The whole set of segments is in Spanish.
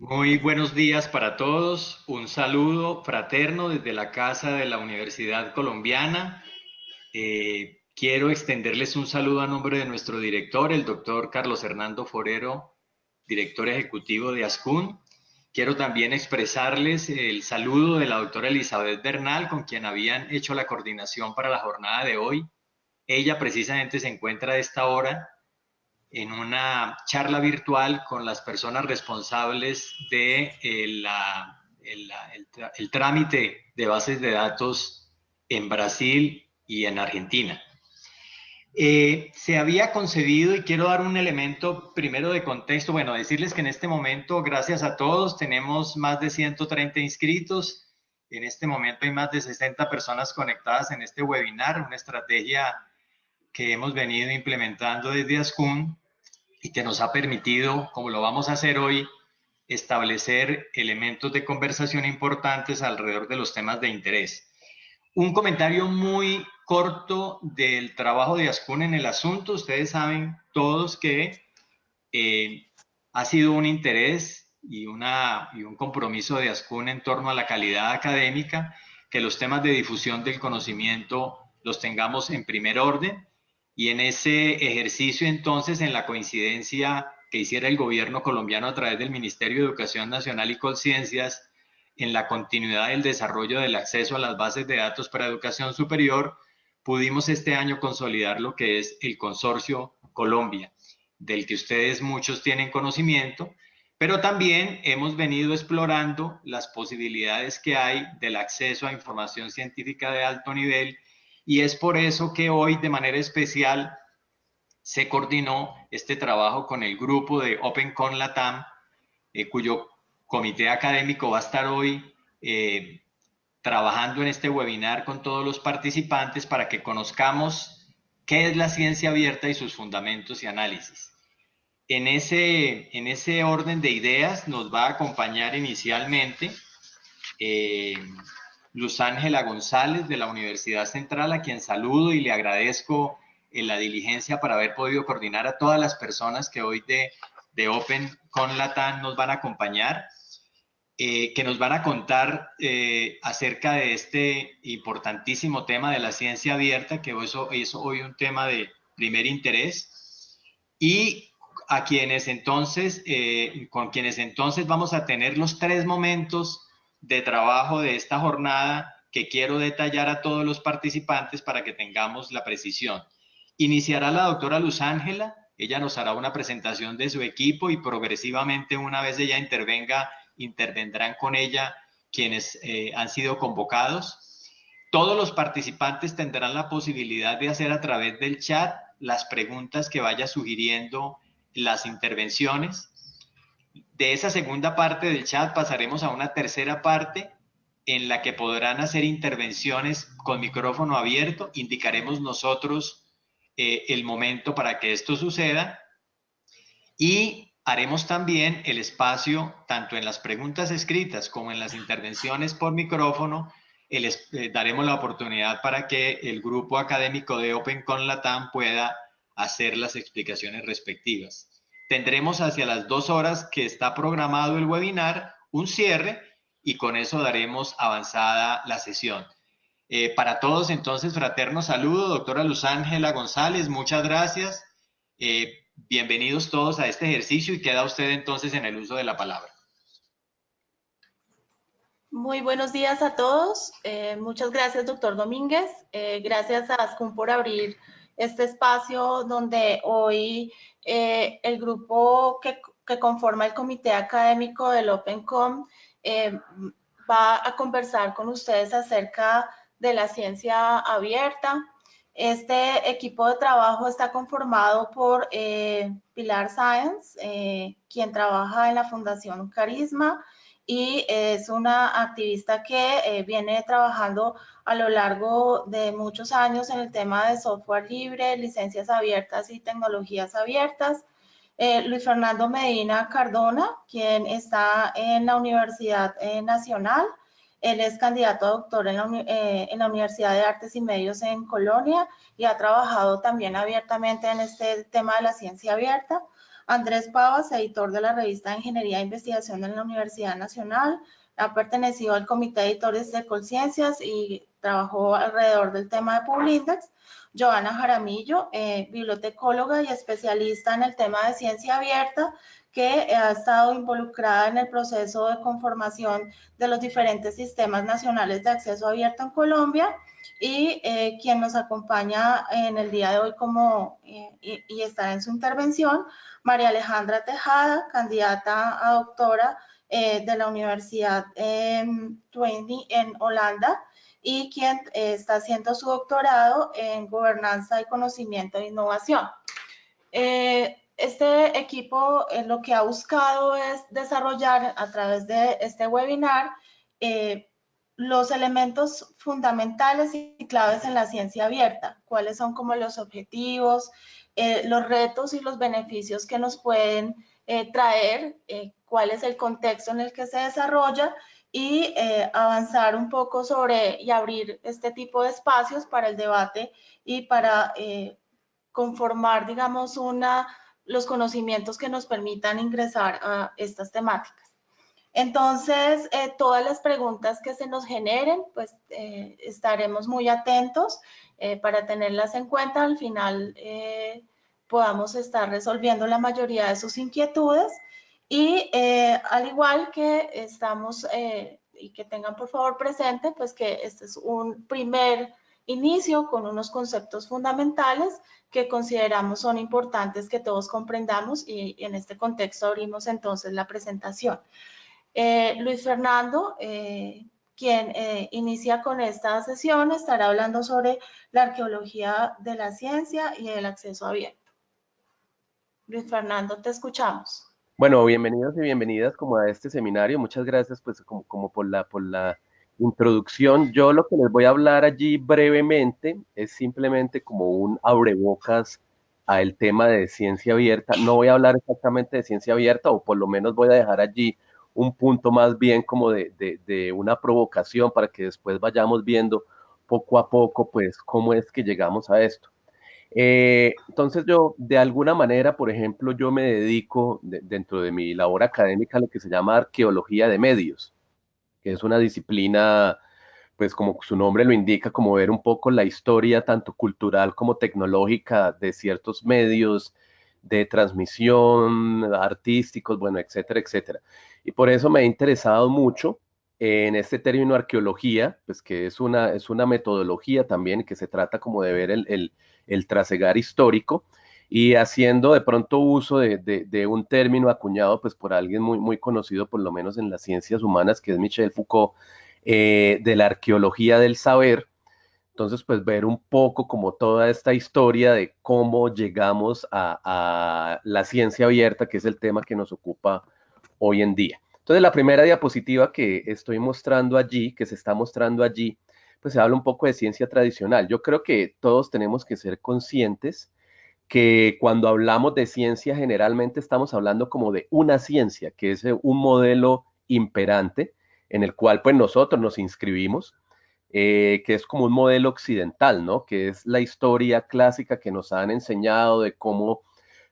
Muy buenos días para todos. Un saludo fraterno desde la casa de la Universidad Colombiana. Quiero extenderles un saludo a nombre de nuestro director, el doctor Carlos Hernando Forero, director ejecutivo de ASCUN. Quiero también expresarles el saludo de la doctora Elizabeth Bernal, con quien habían hecho la coordinación para la jornada de hoy. Ella precisamente se encuentra a esta hora en una charla virtual con las personas responsables de el trámite de bases de datos en Brasil y en Argentina. Se había concebido, y quiero dar un elemento primero de contexto, bueno, decirles que en este momento, gracias a todos, tenemos más de 130 inscritos. En este momento hay más de 60 personas conectadas en este webinar, una estrategia que hemos venido implementando desde ASCUN y que nos ha permitido, como lo vamos a hacer hoy, establecer elementos de conversación importantes alrededor de los temas de interés. Un comentario muy corto del trabajo de ASCUN en el asunto. Ustedes saben todos que ha sido un interés y un compromiso de ASCUN en torno a la calidad académica, que los temas de difusión del conocimiento los tengamos en primer orden, y en ese ejercicio entonces, en la coincidencia que hiciera el gobierno colombiano a través del Ministerio de Educación Nacional y Colciencias, en la continuidad del desarrollo del acceso a las bases de datos para educación superior, pudimos este año consolidar lo que es el Consorcio Colombia, del que ustedes muchos tienen conocimiento, pero también hemos venido explorando las posibilidades que hay del acceso a información científica de alto nivel, y es por eso que hoy de manera especial se coordinó este trabajo con el grupo de OpenCon Latam, cuyo comité académico va a estar hoy trabajando en este webinar con todos los participantes para que conozcamos qué es la ciencia abierta y sus fundamentos y análisis. En ese orden de ideas nos va a acompañar inicialmente eh, Luz Ángela González de la Universidad Central, a quien saludo y le agradezco la diligencia para haber podido coordinar a todas las personas que hoy de Open con Latam nos van a acompañar, que nos van a contar acerca de este importantísimo tema de la ciencia abierta, que eso es hoy un tema de primer interés, y a quienes entonces, con quienes entonces vamos a tener los tres momentos de trabajo de esta jornada que quiero detallar a todos los participantes para que tengamos la precisión. Iniciará la doctora Luz Ángela. Ella nos hará una presentación de su equipo y progresivamente, una vez ella intervenga, intervendrán con ella quienes han sido convocados. Todos los participantes tendrán la posibilidad de hacer a través del chat las preguntas que vaya sugiriendo las intervenciones. De esa segunda parte del chat pasaremos a una tercera parte en la que podrán hacer intervenciones con micrófono abierto. Indicaremos nosotros el momento para que esto suceda, y haremos también el espacio, tanto en las preguntas escritas como en las intervenciones por micrófono, daremos la oportunidad para que el grupo académico de OpenCon Latam pueda hacer las explicaciones respectivas. Tendremos hacia las 2 horas que está programado el webinar un cierre, y con eso daremos avanzada la sesión. Para todos entonces, fraterno saludo, doctora Luz Ángela González, muchas gracias. Bienvenidos todos a este ejercicio, y queda usted entonces en el uso de la palabra. Muy buenos días a todos. Muchas gracias, doctor Domínguez. Gracias a ASCUN por abrir este espacio donde hoy el grupo que conforma el comité académico del OpenCom va a conversar con ustedes acerca de la ciencia abierta. Este equipo de trabajo está conformado por Pilar Sáenz, quien trabaja en la Fundación Carisma, y es una activista que viene trabajando a lo largo de muchos años en el tema de software libre, licencias abiertas y tecnologías abiertas. Luis Fernando Medina Cardona, quien está en la Universidad Nacional. Él es candidato a doctor en la Universidad de Artes y Medios en Colonia y ha trabajado también abiertamente en este tema de la ciencia abierta. Andrés Pavas, editor de la revista de Ingeniería e Investigación de la Universidad Nacional. Ha pertenecido al Comité de Editores de Colciencias y trabajó alrededor del tema de Publindex. Joana Jaramillo, bibliotecóloga y especialista en el tema de ciencia abierta, que ha estado involucrada en el proceso de conformación de los diferentes sistemas nacionales de acceso abierto en Colombia, y quien nos acompaña en el día de hoy y está en su intervención, María Alejandra Tejada, candidata a doctora de la Universidad Twente en Holanda, y quien está haciendo su doctorado en Gobernanza y Conocimiento e Innovación. Este equipo lo que ha buscado es desarrollar a través de este webinar los elementos fundamentales y claves en la ciencia abierta, cuáles son como los objetivos, los retos y los beneficios que nos pueden traer, cuál es el contexto en el que se desarrolla, y avanzar un poco sobre y abrir este tipo de espacios para el debate y para conformar, digamos, los conocimientos que nos permitan ingresar a estas temáticas. Entonces, todas las preguntas que se nos generen, pues estaremos muy atentos para tenerlas en cuenta. Al final podamos estar resolviendo la mayoría de sus inquietudes, y al igual que estamos, y que tengan por favor presente, pues que este es un primer inicio con unos conceptos fundamentales que consideramos son importantes que todos comprendamos, y en este contexto abrimos entonces la presentación. Luis Fernando, quien inicia con esta sesión, estará hablando sobre la arqueología de la ciencia y el acceso abierto. Luis Fernando, te escuchamos. Bueno, bienvenidos y bienvenidas como a este seminario. Muchas gracias pues como por la introducción. Yo lo que les voy a hablar allí brevemente es simplemente como un abrebocas al tema de ciencia abierta. No voy a hablar exactamente de ciencia abierta, o por lo menos voy a dejar allí un punto más bien como de una provocación para que después vayamos viendo poco a poco pues cómo es que llegamos a esto. Entonces yo, de alguna manera, por ejemplo, yo me dedico dentro de mi labor académica a lo que se llama arqueología de medios, que es una disciplina, pues como su nombre lo indica, como ver un poco la historia tanto cultural como tecnológica de ciertos medios de transmisión, artísticos, bueno, etcétera, etcétera. Y por eso me he interesado mucho en este término arqueología, pues que es una metodología también que se trata como de ver el trasegar histórico, y haciendo de pronto uso de un término acuñado pues por alguien muy conocido, por lo menos en las ciencias humanas, que es Michel Foucault, de la arqueología del saber. Entonces, pues ver un poco como toda esta historia de cómo llegamos a la ciencia abierta, que es el tema que nos ocupa hoy en día. Entonces, la primera diapositiva que estoy mostrando allí, que se está mostrando allí, pues se habla un poco de ciencia tradicional. Yo creo que todos tenemos que ser conscientes que cuando hablamos de ciencia generalmente estamos hablando como de una ciencia, que es un modelo imperante en el cual pues nosotros nos inscribimos, que es como un modelo occidental, ¿no? Que es la historia clásica que nos han enseñado de cómo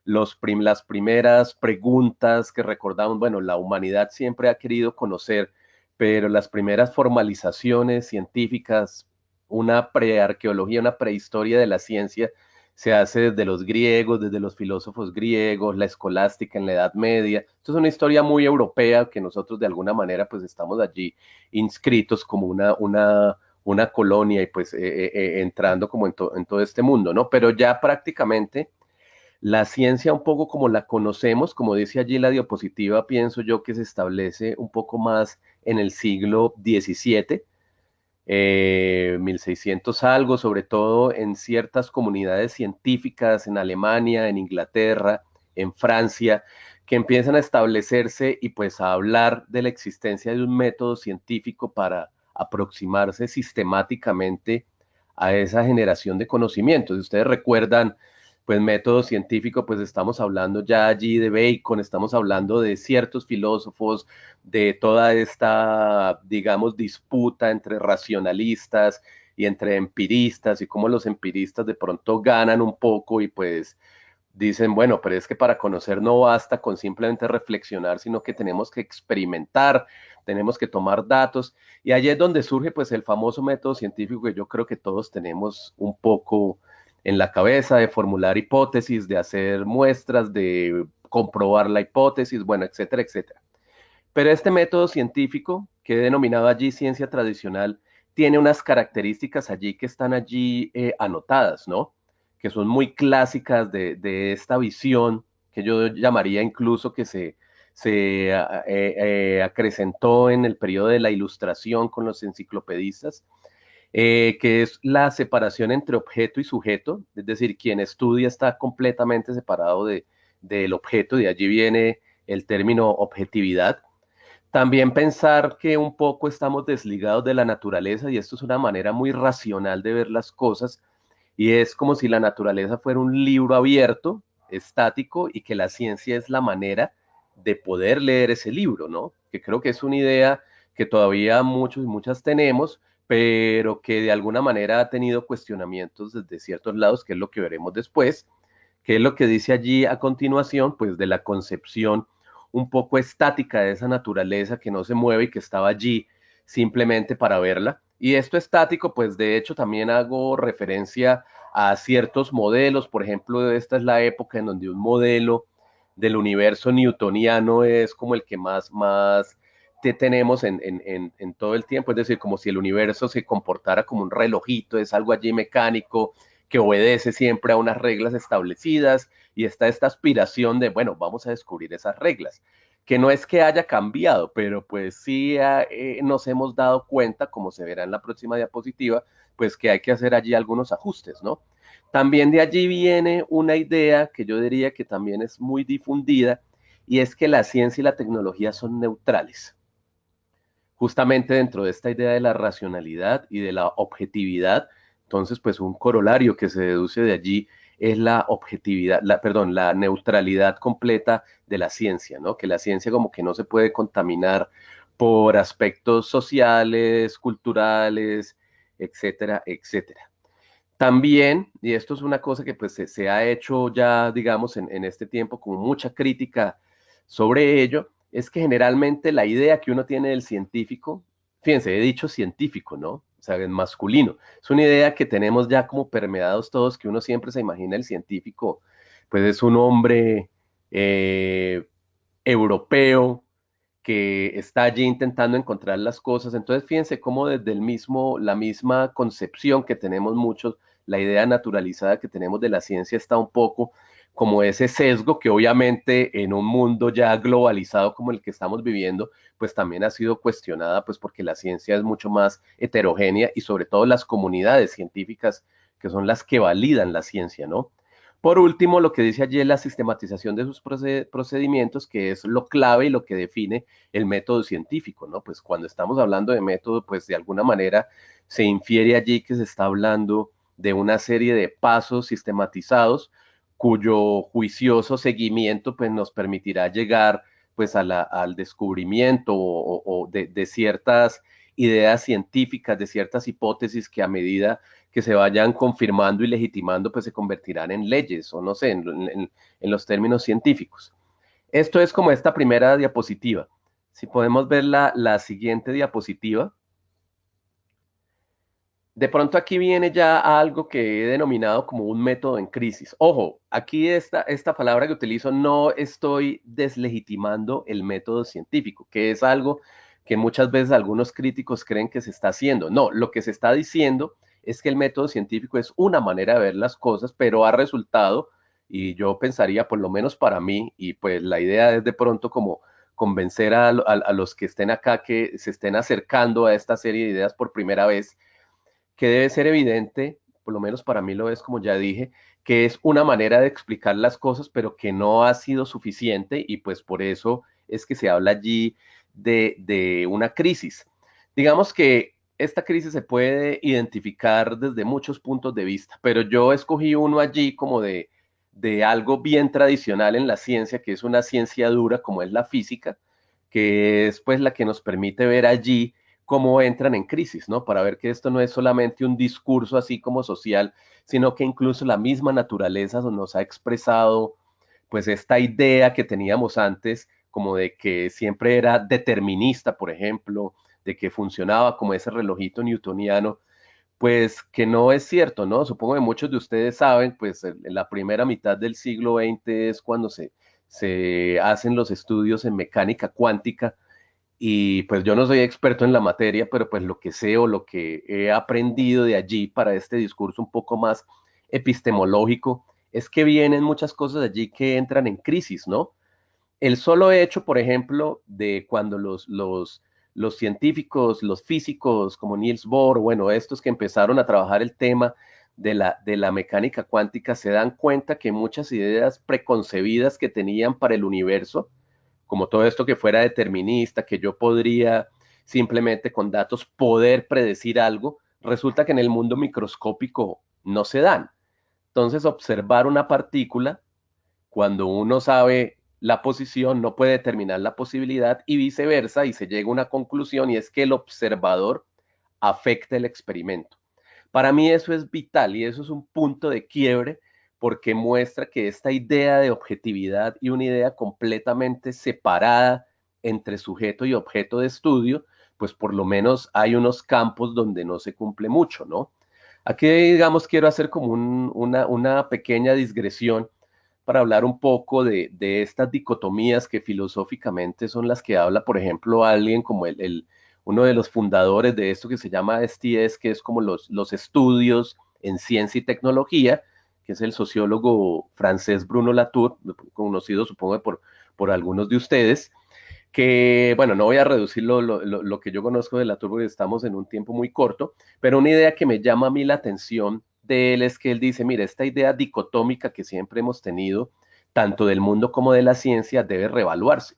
las primeras preguntas que recordamos, bueno, la humanidad siempre ha querido conocer, pero las primeras formalizaciones científicas, una prearqueología, una prehistoria de la ciencia, se hace desde los griegos, desde los filósofos griegos, la escolástica en la Edad Media. Esto es una historia muy europea que nosotros de alguna manera pues estamos allí inscritos como una colonia y pues entrando como en todo este mundo, ¿no? Pero ya prácticamente la ciencia un poco como la conocemos, como dice allí la diapositiva, pienso yo que se establece un poco más en el siglo XVII, 1600 algo, sobre todo en ciertas comunidades científicas en Alemania, en Inglaterra, en Francia, que empiezan a establecerse y pues a hablar de la existencia de un método científico para aproximarse sistemáticamente a esa generación de conocimientos. Si ustedes recuerdan, pues método científico, pues estamos hablando ya allí de Bacon, estamos hablando de ciertos filósofos, de toda esta, digamos, disputa entre racionalistas y entre empiristas, y cómo los empiristas de pronto ganan un poco y pues dicen, bueno, pero es que para conocer no basta con simplemente reflexionar, sino que tenemos que experimentar, tenemos que tomar datos, y allí es donde surge pues el famoso método científico que yo creo que todos tenemos un poco en la cabeza, de formular hipótesis, de hacer muestras, de comprobar la hipótesis, bueno, etcétera, etcétera. Pero este método científico, que he denominado allí ciencia tradicional, tiene unas características allí que están allí anotadas, ¿no? Que son muy clásicas de esta visión que yo llamaría incluso que se acrecentó en el periodo de la Ilustración con los enciclopedistas, que es la separación entre objeto y sujeto, es decir, quien estudia está completamente separado del objeto, de allí viene el término objetividad. También pensar que un poco estamos desligados de la naturaleza y esto es una manera muy racional de ver las cosas y es como si la naturaleza fuera un libro abierto, estático y que la ciencia es la manera de poder leer ese libro, ¿no? Que creo que es una idea que todavía muchos y muchas tenemos, pero que de alguna manera ha tenido cuestionamientos desde ciertos lados, que es lo que veremos después, que es lo que dice allí a continuación, pues de la concepción un poco estática de esa naturaleza que no se mueve y que estaba allí simplemente para verla. Y esto estático, pues de hecho también hago referencia a ciertos modelos, por ejemplo, esta es la época en donde un modelo del universo newtoniano es como el que más tenemos en todo el tiempo, es decir, como si el universo se comportara como un relojito, es algo allí mecánico, que obedece siempre a unas reglas establecidas y está esta aspiración de, bueno, vamos a descubrir esas reglas, que no es que haya cambiado, pero pues sí nos hemos dado cuenta, como se verá en la próxima diapositiva, pues que hay que hacer allí algunos ajustes, ¿no? También de allí viene una idea que yo diría que también es muy difundida y es que la ciencia y la tecnología son neutrales. Justamente dentro de esta idea de la racionalidad y de la objetividad, entonces pues un corolario que se deduce de allí es la objetividad, perdón, la neutralidad completa de la ciencia, ¿no? Que la ciencia como que no se puede contaminar por aspectos sociales, culturales, etcétera, etcétera. También, y esto es una cosa que pues se ha hecho ya, digamos, en este tiempo con mucha crítica sobre ello, es que generalmente la idea que uno tiene del científico, fíjense, he dicho científico, ¿no? O sea, en masculino. Es una idea que tenemos ya como permeados todos, que uno siempre se imagina el científico, pues es un hombre eh, europeo, que está allí intentando encontrar las cosas. Entonces, fíjense cómo desde la misma concepción que tenemos muchos, la idea naturalizada que tenemos de la ciencia está un poco como ese sesgo que obviamente en un mundo ya globalizado como el que estamos viviendo, pues también ha sido cuestionada, pues porque la ciencia es mucho más heterogénea y sobre todo las comunidades científicas que son las que validan la ciencia, ¿no? Por último, lo que dice allí es la sistematización de sus procedimientos, que es lo clave y lo que define el método científico, ¿no? Pues cuando estamos hablando de método, pues de alguna manera se infiere allí que se está hablando de una serie de pasos sistematizados cuyo juicioso seguimiento pues nos permitirá llegar pues al descubrimiento de ciertas ideas científicas, de ciertas hipótesis que a medida que se vayan confirmando y legitimando, pues se convertirán en leyes o no sé, en los términos científicos. Esto es como esta primera diapositiva. Si podemos ver la siguiente diapositiva, de pronto aquí viene ya algo que he denominado como un método en crisis. Ojo, aquí esta palabra que utilizo no estoy deslegitimando el método científico, que es algo que muchas veces algunos críticos creen que se está haciendo. No, lo que se está diciendo es que el método científico es una manera de ver las cosas, pero ha resultado, y yo pensaría, por lo menos para mí, y pues la idea es de pronto como convencer a los que estén acá, que se estén acercando a esta serie de ideas por primera vez, que debe ser evidente, por lo menos para mí lo es, como ya dije, que es una manera de explicar las cosas, pero que no ha sido suficiente y pues por eso es que se habla allí de una crisis. Digamos que esta crisis se puede identificar desde muchos puntos de vista, pero yo escogí uno allí como de algo bien tradicional en la ciencia, que es una ciencia dura como es la física, que es pues la que nos permite ver allí cómo entran en crisis, ¿no? Para ver que esto no es solamente un discurso así como social, sino que incluso la misma naturaleza nos ha expresado pues esta idea que teníamos antes, como de que siempre era determinista, por ejemplo, de que funcionaba como ese relojito newtoniano, pues que no es cierto, ¿no? Supongo que muchos de ustedes saben, pues en la primera mitad del siglo XX es cuando se hacen los estudios en mecánica cuántica y pues yo no soy experto en la materia, pero pues lo que sé o lo que he aprendido de allí para este discurso un poco más epistemológico es que vienen muchas cosas de allí que entran en crisis, ¿no? El solo hecho, por ejemplo, de cuando los científicos, los físicos como Niels Bohr, bueno, estos que empezaron a trabajar el tema de la mecánica cuántica, se dan cuenta que muchas ideas preconcebidas que tenían para el universo, como todo esto que fuera determinista, que yo podría simplemente con datos poder predecir algo, resulta que en el mundo microscópico no se dan. Entonces, observar una partícula cuando uno sabe la posición, no puede determinar la posibilidad y viceversa, y se llega a una conclusión y es que el observador afecta el experimento. Para mí eso es vital y eso es un punto de quiebre porque muestra que esta idea de objetividad y una idea completamente separada entre sujeto y objeto de estudio, pues por lo menos hay unos campos donde no se cumple mucho, ¿no? Aquí, digamos, quiero hacer como una pequeña digresión para hablar un poco de estas dicotomías que filosóficamente son las que habla, por ejemplo, alguien como uno de los fundadores de esto que se llama STS, que es como los estudios en ciencia y tecnología, que es el sociólogo francés Bruno Latour, conocido supongo por algunos de ustedes, que, bueno, no voy a reducir lo que yo conozco de Latour porque estamos en un tiempo muy corto, pero una idea que me llama a mí la atención de él es que él dice, mire, esta idea dicotómica que siempre hemos tenido, tanto del mundo como de la ciencia, debe reevaluarse.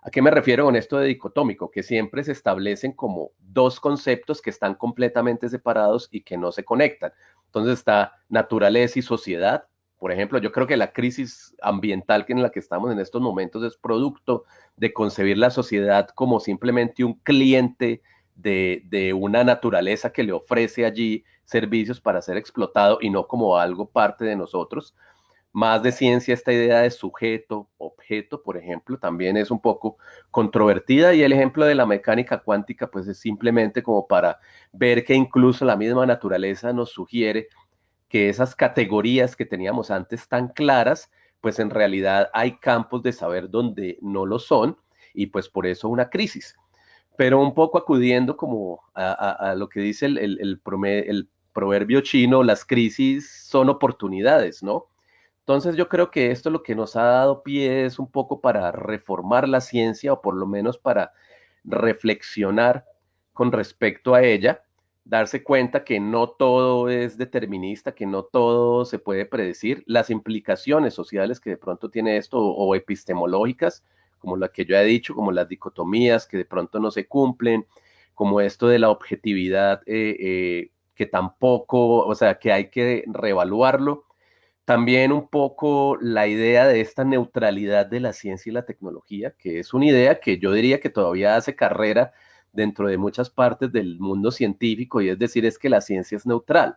¿A qué me refiero con esto de dicotómico? Que siempre se establecen como dos conceptos que están completamente separados y que no se conectan. Entonces está naturaleza y sociedad. Por ejemplo, yo creo que la crisis ambiental en la que estamos en estos momentos es producto de concebir la sociedad como simplemente un cliente de una naturaleza que le ofrece allí servicios para ser explotado y no como algo parte de nosotros. Más de ciencia, esta idea de sujeto, objeto, por ejemplo, también es un poco controvertida y el ejemplo de la mecánica cuántica pues es simplemente como para ver que incluso la misma naturaleza nos sugiere que esas categorías que teníamos antes tan claras, pues en realidad hay campos de saber donde no lo son y pues por eso una crisis. Pero un poco acudiendo como a lo que dice el proverbio chino, las crisis son oportunidades, ¿no? Entonces yo creo que esto lo que nos ha dado pie es un poco para reformar la ciencia o por lo menos para reflexionar con respecto a ella, darse cuenta que no todo es determinista, que no todo se puede predecir, las implicaciones sociales que de pronto tiene esto o epistemológicas, como la que yo he dicho, como las dicotomías que de pronto no se cumplen, como esto de la objetividad que tampoco, o sea, que hay que reevaluarlo también un poco la idea de esta neutralidad de la ciencia y la tecnología, que es una idea que yo diría que todavía hace carrera dentro de muchas partes del mundo científico, y es decir, es que la ciencia es neutral.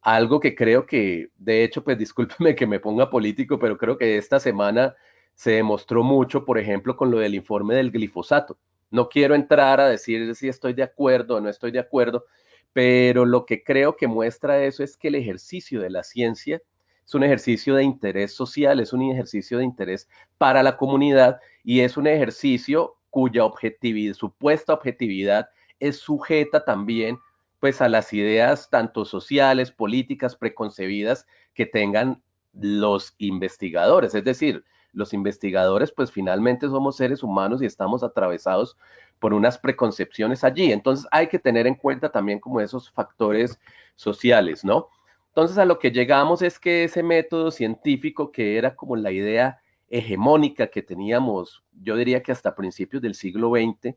Algo que creo que, de hecho, pues discúlpeme que me ponga político, pero creo que esta semana se demostró mucho, por ejemplo, con lo del informe del glifosato. No quiero entrar a decir si estoy de acuerdo o no estoy de acuerdo, pero lo que creo que muestra eso es que el ejercicio de la ciencia es un ejercicio de interés social, es un ejercicio de interés para la comunidad y es un ejercicio cuya objetividad, supuesta objetividad, es sujeta también pues a las ideas tanto sociales, políticas preconcebidas que tengan los investigadores. Es decir, los investigadores pues finalmente somos seres humanos y estamos atravesados por unas preconcepciones allí. Entonces hay que tener en cuenta también como esos factores sociales, ¿no? Entonces a lo que llegamos es que ese método científico que era como la idea hegemónica que teníamos, yo diría que hasta principios del siglo XX,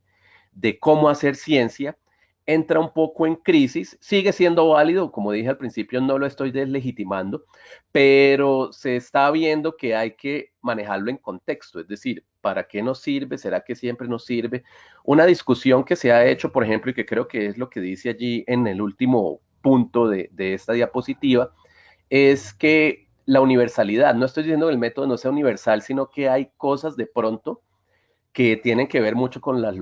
de cómo hacer ciencia, entra un poco en crisis, sigue siendo válido, como dije al principio, no lo estoy deslegitimando, pero se está viendo que hay que manejarlo en contexto, es decir, ¿para qué nos sirve? ¿Será que siempre nos sirve? Una discusión que se ha hecho, por ejemplo, y que creo que es lo que dice allí en el último punto de esta diapositiva, es que la universalidad, no estoy diciendo que el método no sea universal, sino que hay cosas de pronto que tienen que ver mucho con las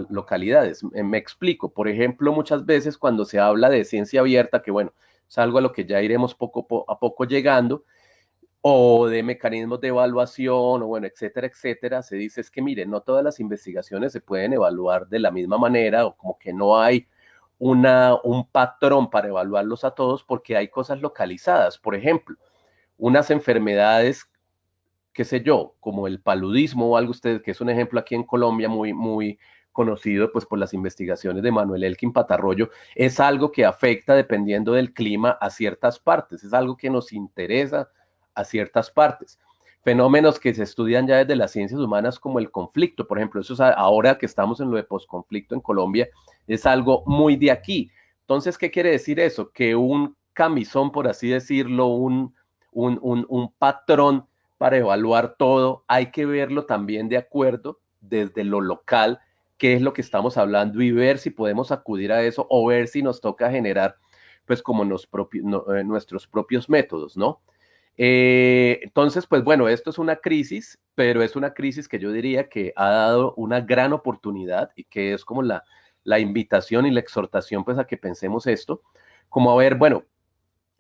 localidades. Me explico, por ejemplo, muchas veces cuando se habla de ciencia abierta, que bueno, es algo a lo que ya iremos poco a poco llegando, o de mecanismos de evaluación, o bueno, etcétera, etcétera, se dice es que, miren, no todas las investigaciones se pueden evaluar de la misma manera, o como que no hay un patrón para evaluarlos a todos, porque hay cosas localizadas. Por ejemplo, unas enfermedades, qué sé yo, como el paludismo o algo, usted, que es un ejemplo aquí en Colombia muy conocido pues por las investigaciones de Manuel Elkin Patarroyo, es algo que afecta dependiendo del clima a ciertas partes, es algo que nos interesa a ciertas partes. Fenómenos que se estudian ya desde las ciencias humanas como el conflicto, por ejemplo, eso es ahora que estamos en lo de posconflicto en Colombia, es algo muy de aquí. Entonces, ¿qué quiere decir eso? Que un camisón, por así decirlo, un patrón para evaluar todo, hay que verlo también de acuerdo desde lo local, qué es lo que estamos hablando y ver si podemos acudir a eso o ver si nos toca generar pues como nuestros propios métodos, ¿no? Entonces, pues bueno, esto es una crisis, pero es una crisis que yo diría que ha dado una gran oportunidad y que es como la invitación y la exhortación pues a que pensemos esto, como a ver, bueno,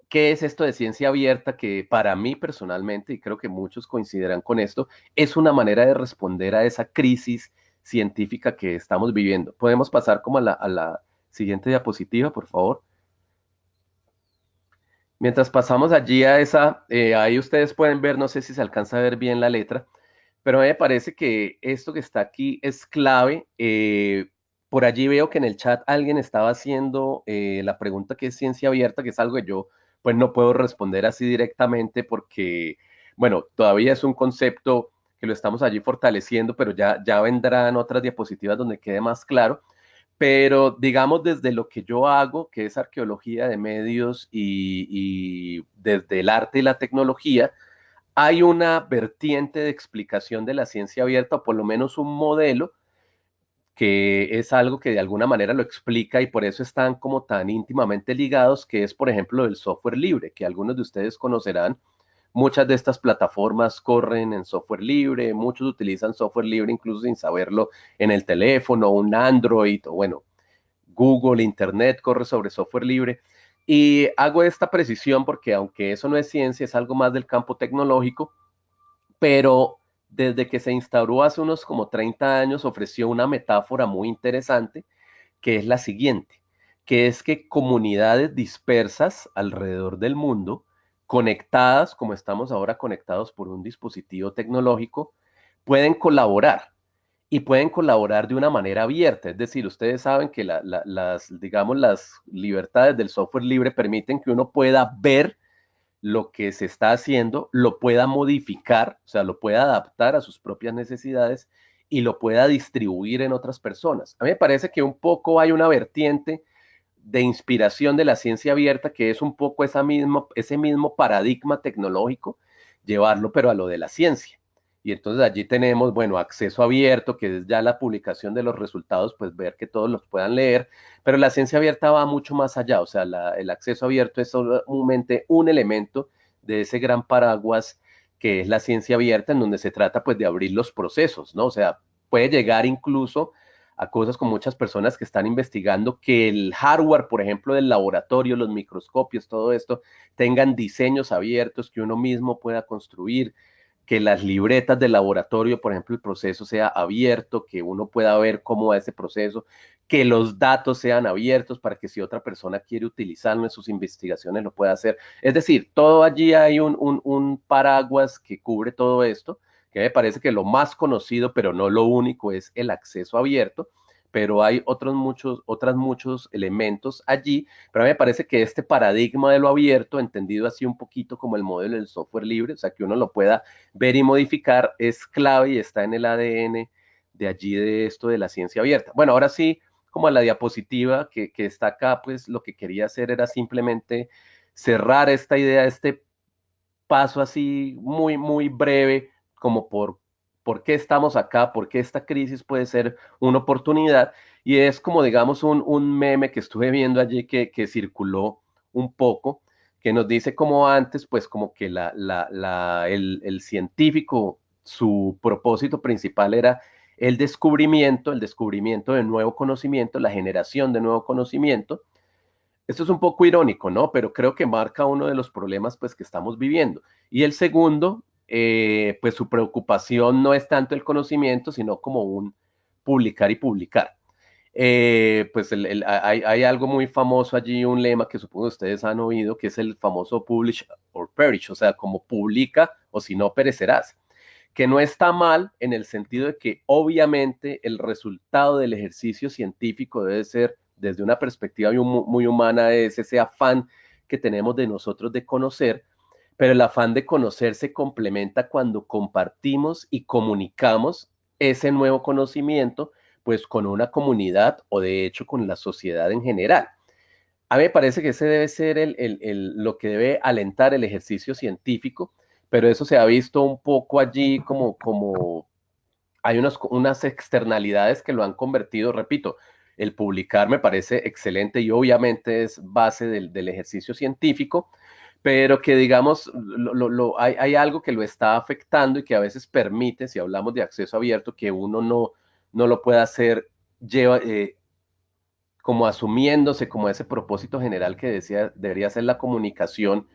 ¿qué es esto de ciencia abierta? Que para mí personalmente, y creo que muchos coincidirán con esto, es una manera de responder a esa crisis científica que estamos viviendo. Podemos pasar como a la siguiente diapositiva, por favor. Mientras pasamos allí a esa, ahí ustedes pueden ver, no sé si se alcanza a ver bien la letra, pero a mí me parece que esto que está aquí es clave. Por allí veo que en el chat alguien estaba haciendo la pregunta que es ciencia abierta, que es algo que yo pues no puedo responder así directamente porque, bueno, todavía es un concepto que lo estamos allí fortaleciendo, pero ya vendrán otras diapositivas donde quede más claro. Pero digamos desde lo que yo hago, que es arqueología de medios y desde el arte y la tecnología, hay una vertiente de explicación de la ciencia abierta, o por lo menos un modelo, que es algo que de alguna manera lo explica y por eso están como tan íntimamente ligados, que es, por ejemplo, el software libre, que algunos de ustedes conocerán. Muchas de estas plataformas corren en software libre, muchos utilizan software libre incluso sin saberlo en el teléfono, un Android, o bueno, Google, Internet corre sobre software libre. Y hago esta precisión porque aunque eso no es ciencia, es algo más del campo tecnológico, pero desde que se instauró hace unos como 30 años ofreció una metáfora muy interesante que es la siguiente, que es que comunidades dispersas alrededor del mundo, conectadas como estamos ahora conectados por un dispositivo tecnológico, pueden colaborar y pueden colaborar de una manera abierta. Es decir, ustedes saben que digamos, las libertades del software libre permiten que uno pueda ver lo que se está haciendo, lo pueda modificar, o sea, lo pueda adaptar a sus propias necesidades y lo pueda distribuir en otras personas. A mí me parece que un poco hay una vertiente de inspiración de la ciencia abierta que es un poco ese mismo paradigma tecnológico, llevarlo pero a lo de la ciencia. Y entonces allí tenemos, bueno, acceso abierto, que es ya la publicación de los resultados, pues ver que todos los puedan leer, pero la ciencia abierta va mucho más allá, o sea, el acceso abierto es solamente un elemento de ese gran paraguas que es la ciencia abierta, en donde se trata pues de abrir los procesos, ¿no? O sea, puede llegar incluso a cosas con muchas personas que están investigando que el hardware, por ejemplo, del laboratorio, los microscopios, todo esto, tengan diseños abiertos que uno mismo pueda construir, que las libretas del laboratorio, por ejemplo, el proceso sea abierto, que uno pueda ver cómo va ese proceso, que los datos sean abiertos para que si otra persona quiere utilizarlo en sus investigaciones lo pueda hacer. Es decir, todo allí hay un paraguas que cubre todo esto, que me parece que lo más conocido, pero no lo único, es el acceso abierto, pero hay muchos elementos allí, pero a mí me parece que este paradigma de lo abierto, entendido así un poquito como el modelo del software libre, o sea, que uno lo pueda ver y modificar, es clave y está en el ADN de allí de esto de la ciencia abierta. Bueno, ahora sí, como a la diapositiva que está acá, pues lo que quería hacer era simplemente cerrar esta idea, este paso así muy, muy breve, como por qué estamos acá, por qué esta crisis puede ser una oportunidad. Y es como, digamos, un meme que estuve viendo allí que circuló un poco, que nos dice como antes, pues como que el científico, su propósito principal era el descubrimiento de nuevo conocimiento, la generación de nuevo conocimiento. Esto es un poco irónico, ¿no? Pero creo que marca uno de los problemas pues, que estamos viviendo. Y el segundo, pues su preocupación no es tanto el conocimiento, sino como un publicar y publicar. Pues hay algo muy famoso allí, un lema que supongo ustedes han oído, que es el famoso publish or perish, o sea, como publica o si no perecerás, que no está mal en el sentido de que obviamente el resultado del ejercicio científico debe ser, desde una perspectiva muy humana, es ese afán que tenemos de nosotros de conocer, pero el afán de conocer se complementa cuando compartimos y comunicamos ese nuevo conocimiento, pues con una comunidad o de hecho con la sociedad en general. A mí me parece que ese debe ser lo que debe alentar el ejercicio científico, pero eso se ha visto un poco allí como hay unas externalidades que lo han convertido, repito, el publicar me parece excelente y obviamente es base del ejercicio científico, pero que digamos, hay algo que lo está afectando y que a veces permite, si hablamos de acceso abierto, que uno no lo pueda hacer, como asumiéndose como ese propósito general que decía, debería ser la comunicación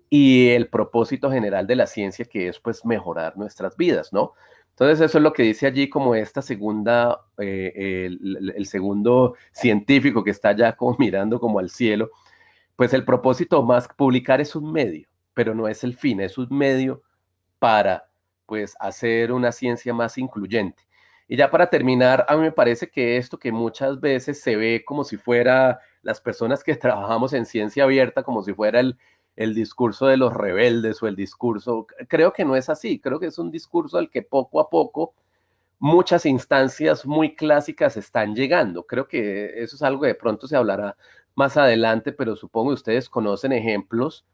y el propósito general de la ciencia, que es pues mejorar nuestras vidas, ¿no? Entonces eso es lo que dice allí como esta segunda, el segundo científico que está ya como mirando como al cielo, pues el propósito más publicar es un medio, pero no es el fin, es un medio para pues hacer una ciencia más incluyente. Y ya para terminar, a mí me parece que esto que muchas veces se ve como si fuera las personas que trabajamos en ciencia abierta, como si fuera el discurso de los rebeldes o el discurso, creo que no es así, creo que es un discurso al que poco a poco muchas instancias muy clásicas están llegando. Creo que eso es algo que de pronto se hablará más adelante, pero supongo que ustedes conocen ejemplos,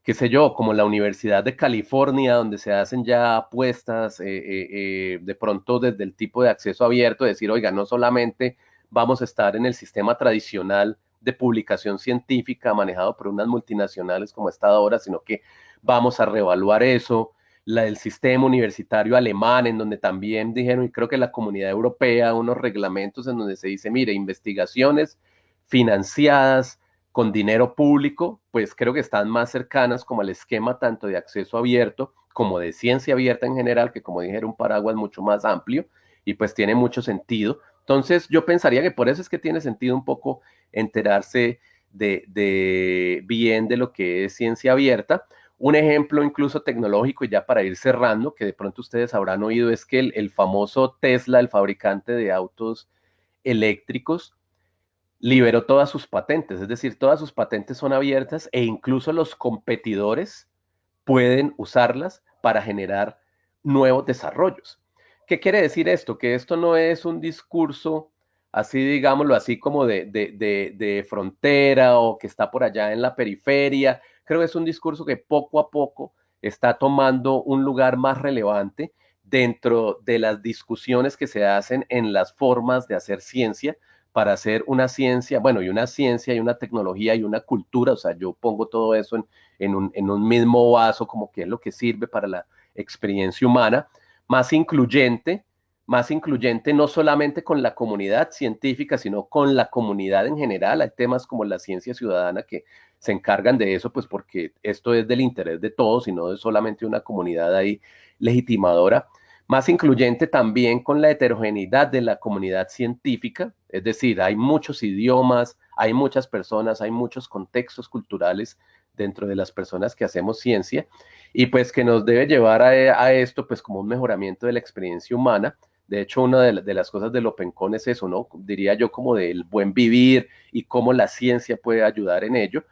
qué sé yo, como la Universidad de California, donde se hacen ya apuestas, de pronto desde el tipo de acceso abierto, decir, oiga, no solamente vamos a estar en el sistema tradicional de publicación científica manejado por unas multinacionales como está ahora, sino que vamos a reevaluar eso, el sistema universitario alemán, en donde también dijeron, y creo que la comunidad europea, unos reglamentos en donde se dice, mire, investigaciones financiadas con dinero público, pues creo que están más cercanas como al esquema tanto de acceso abierto como de ciencia abierta en general, que como dije era un paraguas mucho más amplio y pues tiene mucho sentido. Entonces yo pensaría que por eso es que tiene sentido un poco enterarse bien de lo que es ciencia abierta. Un ejemplo incluso tecnológico, y ya para ir cerrando, que de pronto ustedes habrán oído, es que el famoso Tesla, el fabricante de autos eléctricos, liberó todas sus patentes, es decir, todas sus patentes son abiertas e incluso los competidores pueden usarlas para generar nuevos desarrollos. ¿Qué quiere decir esto? Que esto no es un discurso así, digámoslo así, como de frontera o que está por allá en la periferia. Creo que es un discurso que poco a poco está tomando un lugar más relevante dentro de las discusiones que se hacen en las formas de hacer ciencia para hacer una ciencia, bueno, y una ciencia y una tecnología y una cultura, o sea, yo pongo todo eso en un mismo vaso, como que es lo que sirve para la experiencia humana, más incluyente, más incluyente no solamente con la comunidad científica, sino con la comunidad en general. Hay temas como la ciencia ciudadana que se encargan de eso, pues porque esto es del interés de todos y no de solamente una comunidad ahí legitimadora. Más incluyente también con la heterogeneidad de la comunidad científica, es decir, hay muchos idiomas, hay muchas personas, hay muchos contextos culturales dentro de las personas que hacemos ciencia y pues que nos debe llevar a esto pues como un mejoramiento de la experiencia humana. De hecho, una de las cosas del OpenCon es eso, ¿no? Diría yo como del buen vivir y cómo la ciencia puede ayudar en ello.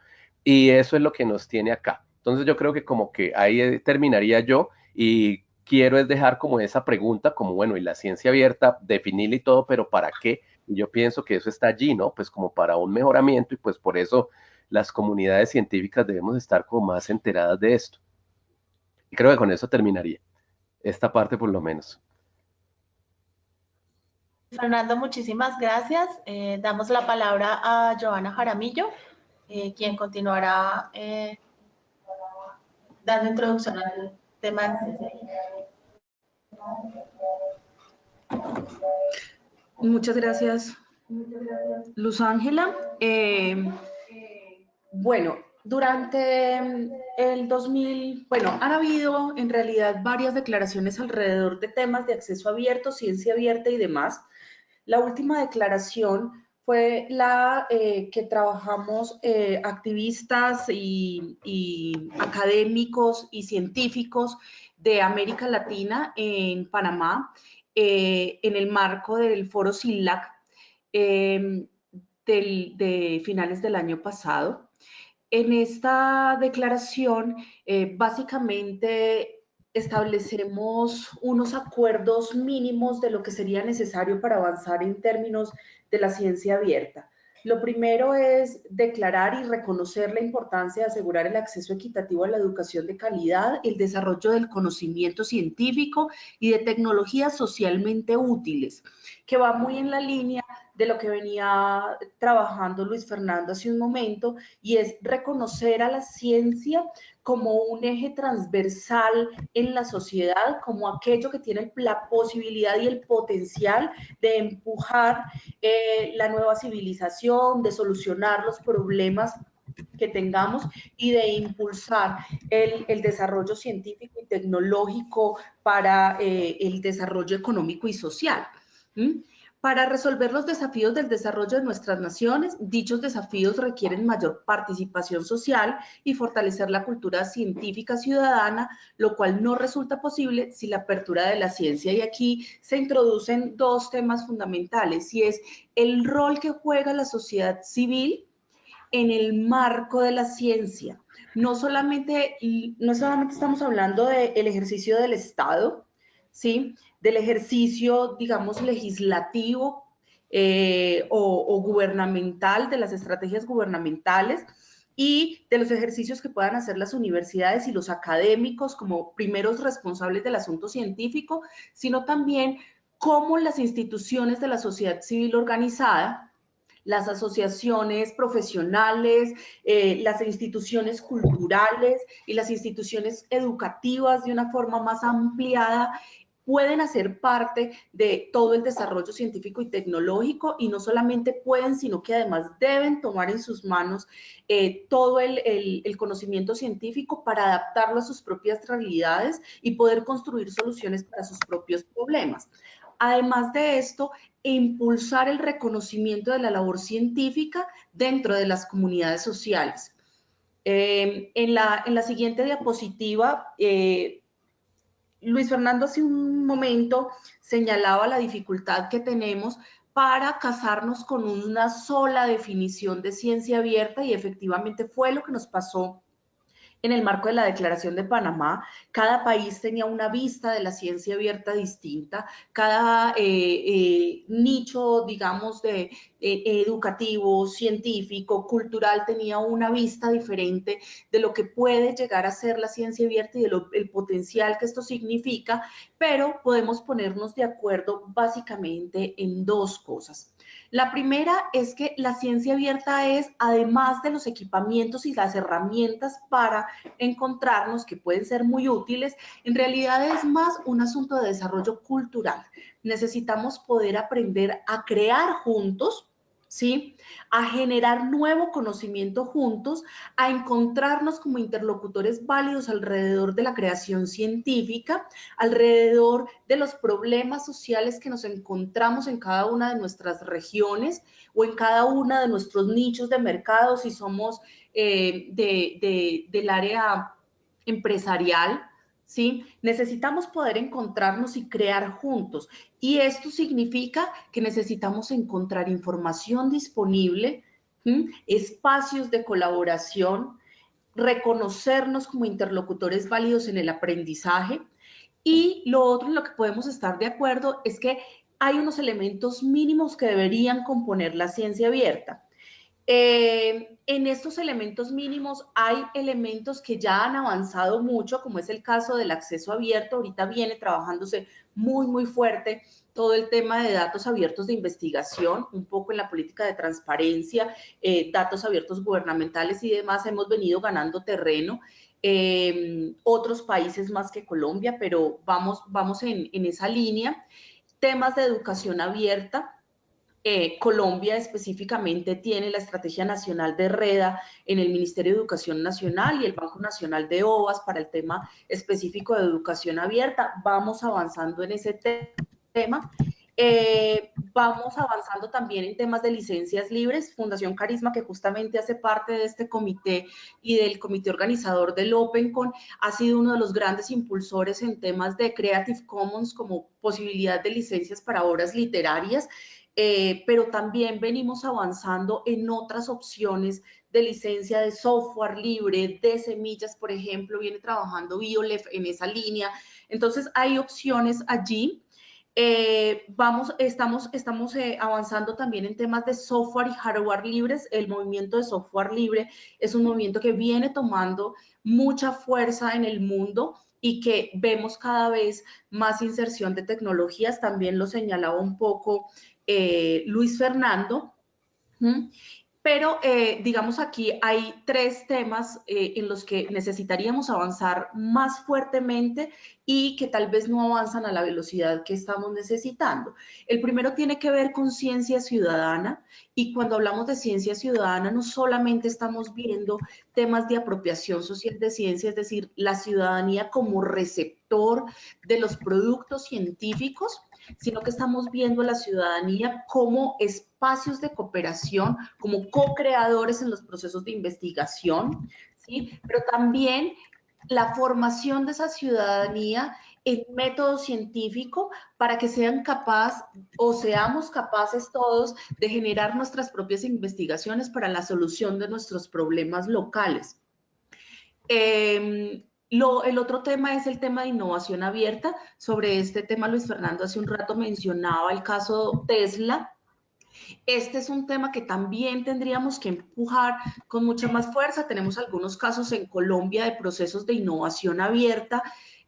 Y eso es lo que nos tiene acá. Entonces yo creo que como que ahí terminaría yo y quiero es dejar como esa pregunta, como bueno, y la ciencia abierta, definirla y todo, pero ¿para qué? Y yo pienso que eso está allí, ¿no? Pues como para un mejoramiento y pues por eso las comunidades científicas debemos estar como más enteradas de esto. Y creo que con eso terminaría, esta parte por lo menos. Fernando, muchísimas gracias. Damos la palabra a Joana Jaramillo, quien continuará dando introducción al tema de ciencia. Muchas gracias, Luz Ángela. Bueno, durante el 2000, bueno, han habido en realidad varias declaraciones alrededor de temas de acceso abierto, ciencia abierta y demás. La última declaración fue la que trabajamos activistas y académicos y científicos de América Latina en Panamá, en el marco del foro CILAC de finales del año pasado. En esta declaración, básicamente establecemos unos acuerdos mínimos de lo que sería necesario para avanzar en términos de la ciencia abierta. Lo primero es declarar y reconocer la importancia de asegurar el acceso equitativo a la educación de calidad, el desarrollo del conocimiento científico y de tecnologías socialmente útiles, que va muy en la línea de lo que venía trabajando Luis Fernando hace un momento, y es reconocer a la ciencia como un eje transversal en la sociedad, como aquello que tiene la posibilidad y el potencial de empujar la nueva civilización, de solucionar los problemas que tengamos y de impulsar el desarrollo científico y tecnológico para el desarrollo económico y social. Para resolver los desafíos del desarrollo de nuestras naciones, dichos desafíos requieren mayor participación social y fortalecer la cultura científica ciudadana, lo cual no resulta posible sin la apertura de la ciencia. Y aquí se introducen dos temas fundamentales, y es el rol que juega la sociedad civil en el marco de la ciencia. No solamente estamos hablando del ejercicio del Estado, ¿sí? Del ejercicio, digamos, legislativo o gubernamental, de las estrategias gubernamentales, y de los ejercicios que puedan hacer las universidades y los académicos como primeros responsables del asunto científico, sino también cómo las instituciones de la sociedad civil organizada, las asociaciones profesionales, las instituciones culturales y las instituciones educativas de una forma más ampliada pueden hacer parte de todo el desarrollo científico y tecnológico, y no solamente pueden, sino que además deben tomar en sus manos todo el conocimiento científico para adaptarlo a sus propias realidades y poder construir soluciones para sus propios problemas. Además de esto, impulsar el reconocimiento de la labor científica dentro de las comunidades sociales. En la siguiente diapositiva, Luis Fernando hace un momento señalaba la dificultad que tenemos para casarnos con una sola definición de ciencia abierta, y efectivamente fue lo que nos pasó en el marco de la Declaración de Panamá. Cada país tenía una vista de la ciencia abierta distinta, cada nicho, digamos, educativo, científico, cultural, tenía una vista diferente de lo que puede llegar a ser la ciencia abierta y el potencial que esto significa, pero podemos ponernos de acuerdo básicamente en dos cosas. La primera es que la ciencia abierta es, además de los equipamientos y las herramientas para encontrarnos, que pueden ser muy útiles, en realidad es más un asunto de desarrollo cultural. Necesitamos poder aprender a crear juntos, ¿sí? A generar nuevo conocimiento juntos, a encontrarnos como interlocutores válidos alrededor de la creación científica, alrededor de los problemas sociales que nos encontramos en cada una de nuestras regiones o en cada uno de nuestros nichos de mercado, si somos del área empresarial, ¿sí? Necesitamos poder encontrarnos y crear juntos. Y esto significa que necesitamos encontrar información disponible, espacios de colaboración, reconocernos como interlocutores válidos en el aprendizaje. Y lo otro en lo que podemos estar de acuerdo es que hay unos elementos mínimos que deberían componer la ciencia abierta. En estos elementos mínimos hay elementos que ya han avanzado mucho, como es el caso del acceso abierto. Ahorita viene trabajándose muy fuerte todo el tema de datos abiertos de investigación, un poco en la política de transparencia, datos abiertos gubernamentales y demás. Hemos venido ganando terreno. Otros países más que Colombia, pero vamos en esa línea. Temas de educación abierta. Colombia específicamente tiene la Estrategia Nacional de REDA en el Ministerio de Educación Nacional y el Banco Nacional de OVAS para el tema específico de educación abierta. Vamos avanzando en ese tema. Vamos avanzando también en temas de licencias libres. Fundación Carisma, que justamente hace parte de este comité y del comité organizador del OpenCon, ha sido uno de los grandes impulsores en temas de Creative Commons como posibilidad de licencias para obras literarias. Pero también venimos avanzando en otras opciones de licencia de software libre, de semillas, por ejemplo, viene trabajando BioLef en esa línea. Entonces, hay opciones allí. Estamos avanzando también en temas de software y hardware libres. El movimiento de software libre es un movimiento que viene tomando mucha fuerza en el mundo y que vemos cada vez más inserción de tecnologías. También lo señalaba un poco Luis Fernando. Pero, digamos, aquí hay tres temas en los que necesitaríamos avanzar más fuertemente y que tal vez no avanzan a la velocidad que estamos necesitando. El primero tiene que ver con ciencia ciudadana, y cuando hablamos de ciencia ciudadana no solamente estamos viendo temas de apropiación social de ciencia, es decir, la ciudadanía como receptor de los productos científicos, sino que estamos viendo a la ciudadanía como espacios de cooperación, como co-creadores en los procesos de investigación, ¿sí? Pero también la formación de esa ciudadanía en método científico para que sean capaces o seamos capaces todos de generar nuestras propias investigaciones para la solución de nuestros problemas locales. El otro tema es el tema de innovación abierta. Sobre este tema, Luis Fernando hace un rato mencionaba el caso Tesla. Este es un tema que también tendríamos que empujar con mucha más fuerza. Tenemos algunos casos en Colombia de procesos de innovación abierta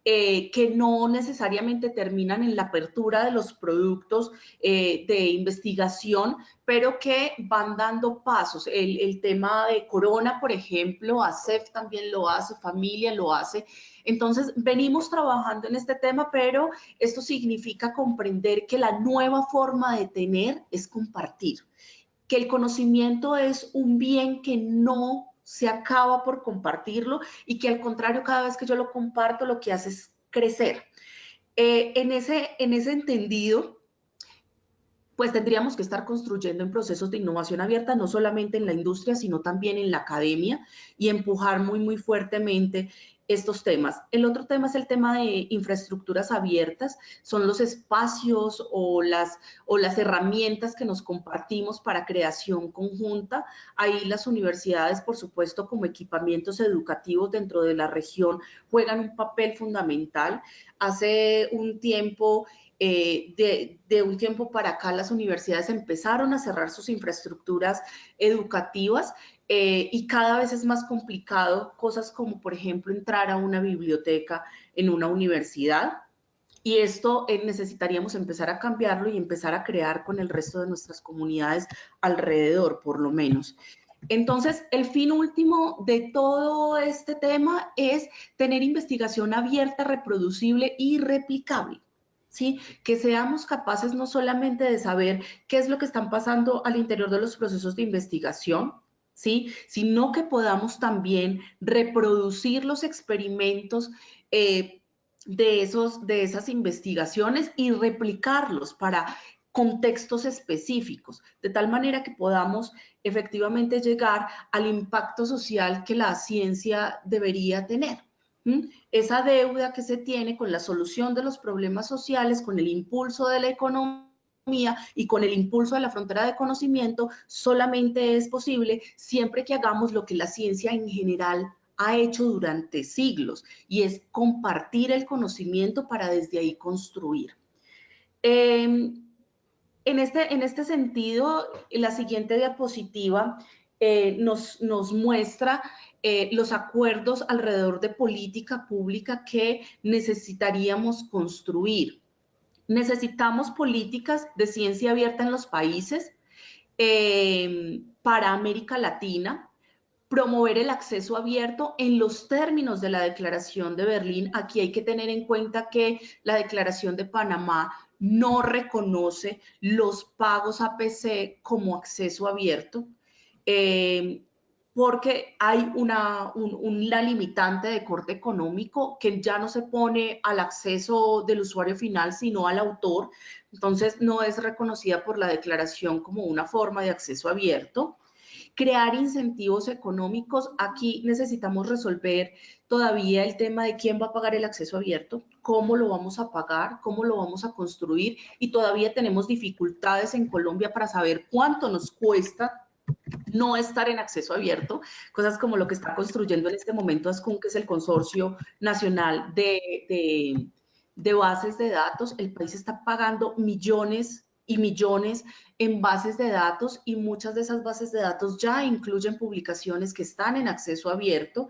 que no necesariamente terminan en la apertura de los productos de investigación, pero que van dando pasos. El tema de Corona, por ejemplo, ASEF también lo hace, Familia lo hace. Entonces, venimos trabajando en este tema, pero esto significa comprender que la nueva forma de tener es compartir, que el conocimiento es un bien que no se acaba por compartirlo y que al contrario, cada vez que yo lo comparto, lo que hace es crecer. En ese entendido, pues tendríamos que estar construyendo en procesos de innovación abierta, no solamente en la industria, sino también en la academia, y empujar muy fuertemente estos temas. El otro tema es el tema de infraestructuras abiertas, son los espacios o las herramientas que nos compartimos para creación conjunta. Ahí las universidades, por supuesto, como equipamientos educativos dentro de la región, juegan un papel fundamental. Hace un tiempo, de un tiempo para acá, las universidades empezaron a cerrar sus infraestructuras educativas y cada vez es más complicado cosas como, por ejemplo, entrar a una biblioteca en una universidad. Y esto necesitaríamos empezar a cambiarlo y empezar a crear con el resto de nuestras comunidades alrededor, por lo menos. Entonces, el fin último de todo este tema es tener investigación abierta, reproducible y replicable. ¿Sí? Que seamos capaces no solamente de saber qué es lo que están pasando al interior de los procesos de investigación, ¿sí? Sino que podamos también reproducir los experimentos de esas investigaciones y replicarlos para contextos específicos, de tal manera que podamos efectivamente llegar al impacto social que la ciencia debería tener. Esa deuda que se tiene con la solución de los problemas sociales, con el impulso de la economía y con el impulso de la frontera de conocimiento, solamente es posible siempre que hagamos lo que la ciencia en general ha hecho durante siglos, y es compartir el conocimiento para desde ahí construir. En este sentido, la siguiente diapositiva nos muestra los acuerdos alrededor de política pública que necesitaríamos construir. Necesitamos políticas de ciencia abierta en los países para América Latina, promover el acceso abierto en los términos de la Declaración de Berlín. Aquí hay que tener en cuenta que la Declaración de Panamá no reconoce los pagos APC como acceso abierto, porque hay una limitante de corte económico que ya no se pone al acceso del usuario final, sino al autor. Entonces, no es reconocida por la declaración como una forma de acceso abierto. Crear incentivos económicos. Aquí necesitamos resolver todavía el tema de quién va a pagar el acceso abierto, cómo lo vamos a pagar, cómo lo vamos a construir, y todavía tenemos dificultades en Colombia para saber cuánto nos cuesta no estar en acceso abierto, cosas como lo que está construyendo en este momento ASCUN, que es el Consorcio Nacional de Bases de Datos. El país está pagando millones y millones en bases de datos, y muchas de esas bases de datos ya incluyen publicaciones que están en acceso abierto.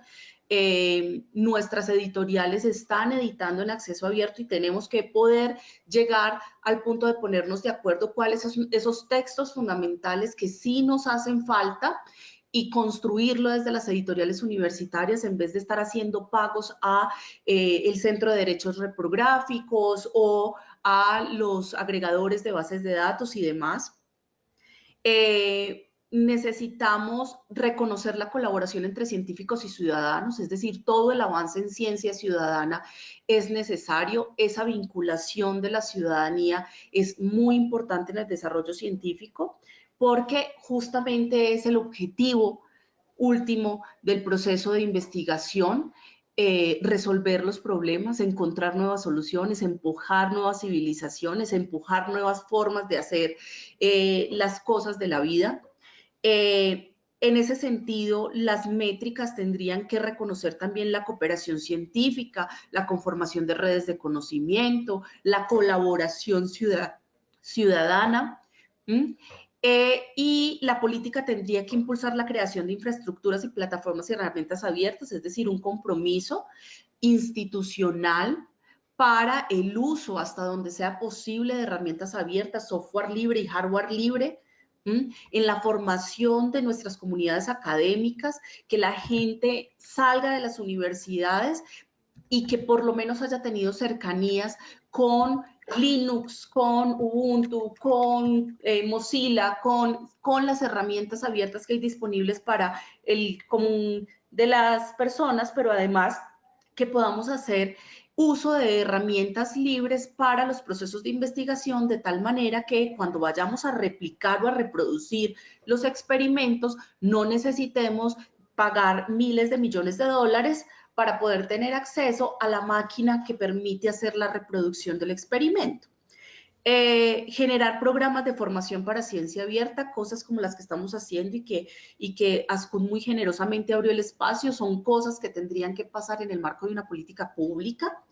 Nuestras editoriales están editando en acceso abierto y tenemos que poder llegar al punto de ponernos de acuerdo cuáles son esos textos fundamentales que sí nos hacen falta, y construirlo desde las editoriales universitarias en vez de estar haciendo pagos a el Centro de Derechos Reprográficos o a los agregadores de bases de datos y demás. Necesitamos reconocer la colaboración entre científicos y ciudadanos, es decir, todo el avance en ciencia ciudadana es necesario. Esa vinculación de la ciudadanía es muy importante en el desarrollo científico, porque justamente es el objetivo último del proceso de investigación. Resolver los problemas, encontrar nuevas soluciones, empujar nuevas civilizaciones, empujar nuevas formas de hacer las cosas de la vida. En ese sentido, las métricas tendrían que reconocer también la cooperación científica, la conformación de redes de conocimiento, la colaboración ciudadana. Y la política tendría que impulsar la creación de infraestructuras y plataformas y herramientas abiertas, es decir, un compromiso institucional para el uso hasta donde sea posible de herramientas abiertas, software libre y hardware libre, en la formación de nuestras comunidades académicas, que la gente salga de las universidades y que por lo menos haya tenido cercanías con Linux, con Ubuntu, con Mozilla, con las herramientas abiertas que hay disponibles para el común de las personas, pero además que podamos hacer uso de herramientas libres para los procesos de investigación, de tal manera que cuando vayamos a replicar o a reproducir los experimentos, no necesitemos pagar miles de millones de dólares para poder tener acceso a la máquina que permite hacer la reproducción del experimento. Generar programas de formación para ciencia abierta, cosas como las que estamos haciendo y que ASCUN muy generosamente abrió el espacio, son cosas que tendrían que pasar en el marco de una política pública.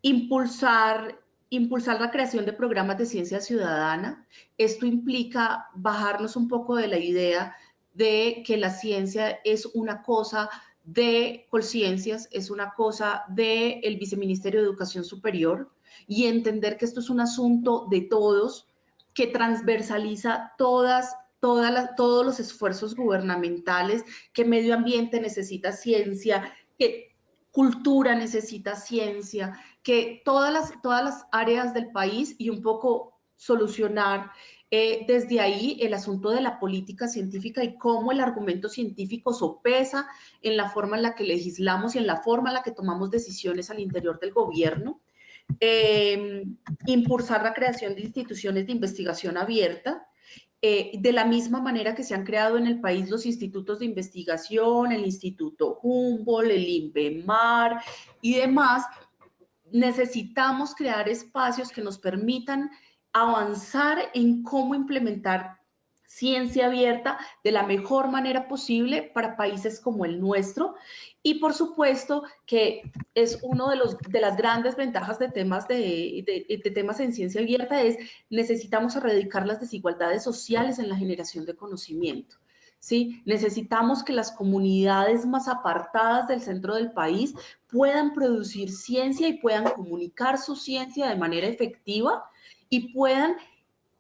Impulsar la creación de programas de ciencia ciudadana. Esto implica bajarnos un poco de la idea de que la ciencia es una cosa de Colciencias, es una cosa del Viceministerio de Educación Superior, y entender que esto es un asunto de todos, que transversaliza todos los esfuerzos gubernamentales, que medio ambiente necesita ciencia, que cultura necesita ciencia, que todas las áreas del país, y un poco solucionar desde ahí el asunto de la política científica y cómo el argumento científico sopesa en la forma en la que legislamos y en la forma en la que tomamos decisiones al interior del gobierno. Impulsar la creación de instituciones de investigación abierta, de la misma manera que se han creado en el país los institutos de investigación, el Instituto Humboldt, el INVEMAR y demás. Necesitamos crear espacios que nos permitan avanzar en cómo implementar ciencia abierta de la mejor manera posible para países como el nuestro. Y por supuesto que es uno de las grandes ventajas de temas, de temas en ciencia abierta es necesitamos erradicar las desigualdades sociales en la generación de conocimiento. ¿Sí? Necesitamos que las comunidades más apartadas del centro del país puedan producir ciencia y puedan comunicar su ciencia de manera efectiva y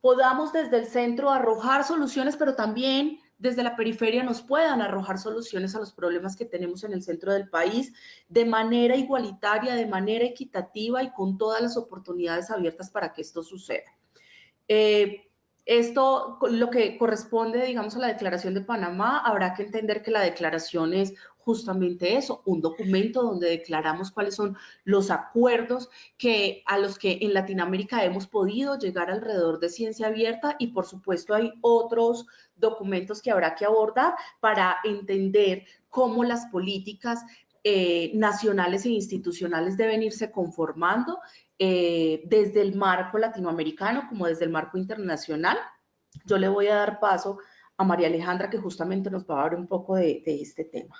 podamos desde el centro arrojar soluciones, pero también desde la periferia nos puedan arrojar soluciones a los problemas que tenemos en el centro del país de manera igualitaria, de manera equitativa y con todas las oportunidades abiertas para que esto suceda. Esto, lo que corresponde, digamos, a la Declaración de Panamá, habrá que entender que la declaración es justamente eso, un documento donde declaramos cuáles son los acuerdos a los que en Latinoamérica hemos podido llegar alrededor de ciencia abierta y, por supuesto, hay otros documentos que habrá que abordar para entender cómo las políticas nacionales e institucionales deben irse conformando desde el marco latinoamericano como desde el marco internacional. Yo le voy a dar paso a María Alejandra, que justamente nos va a hablar un poco de este tema.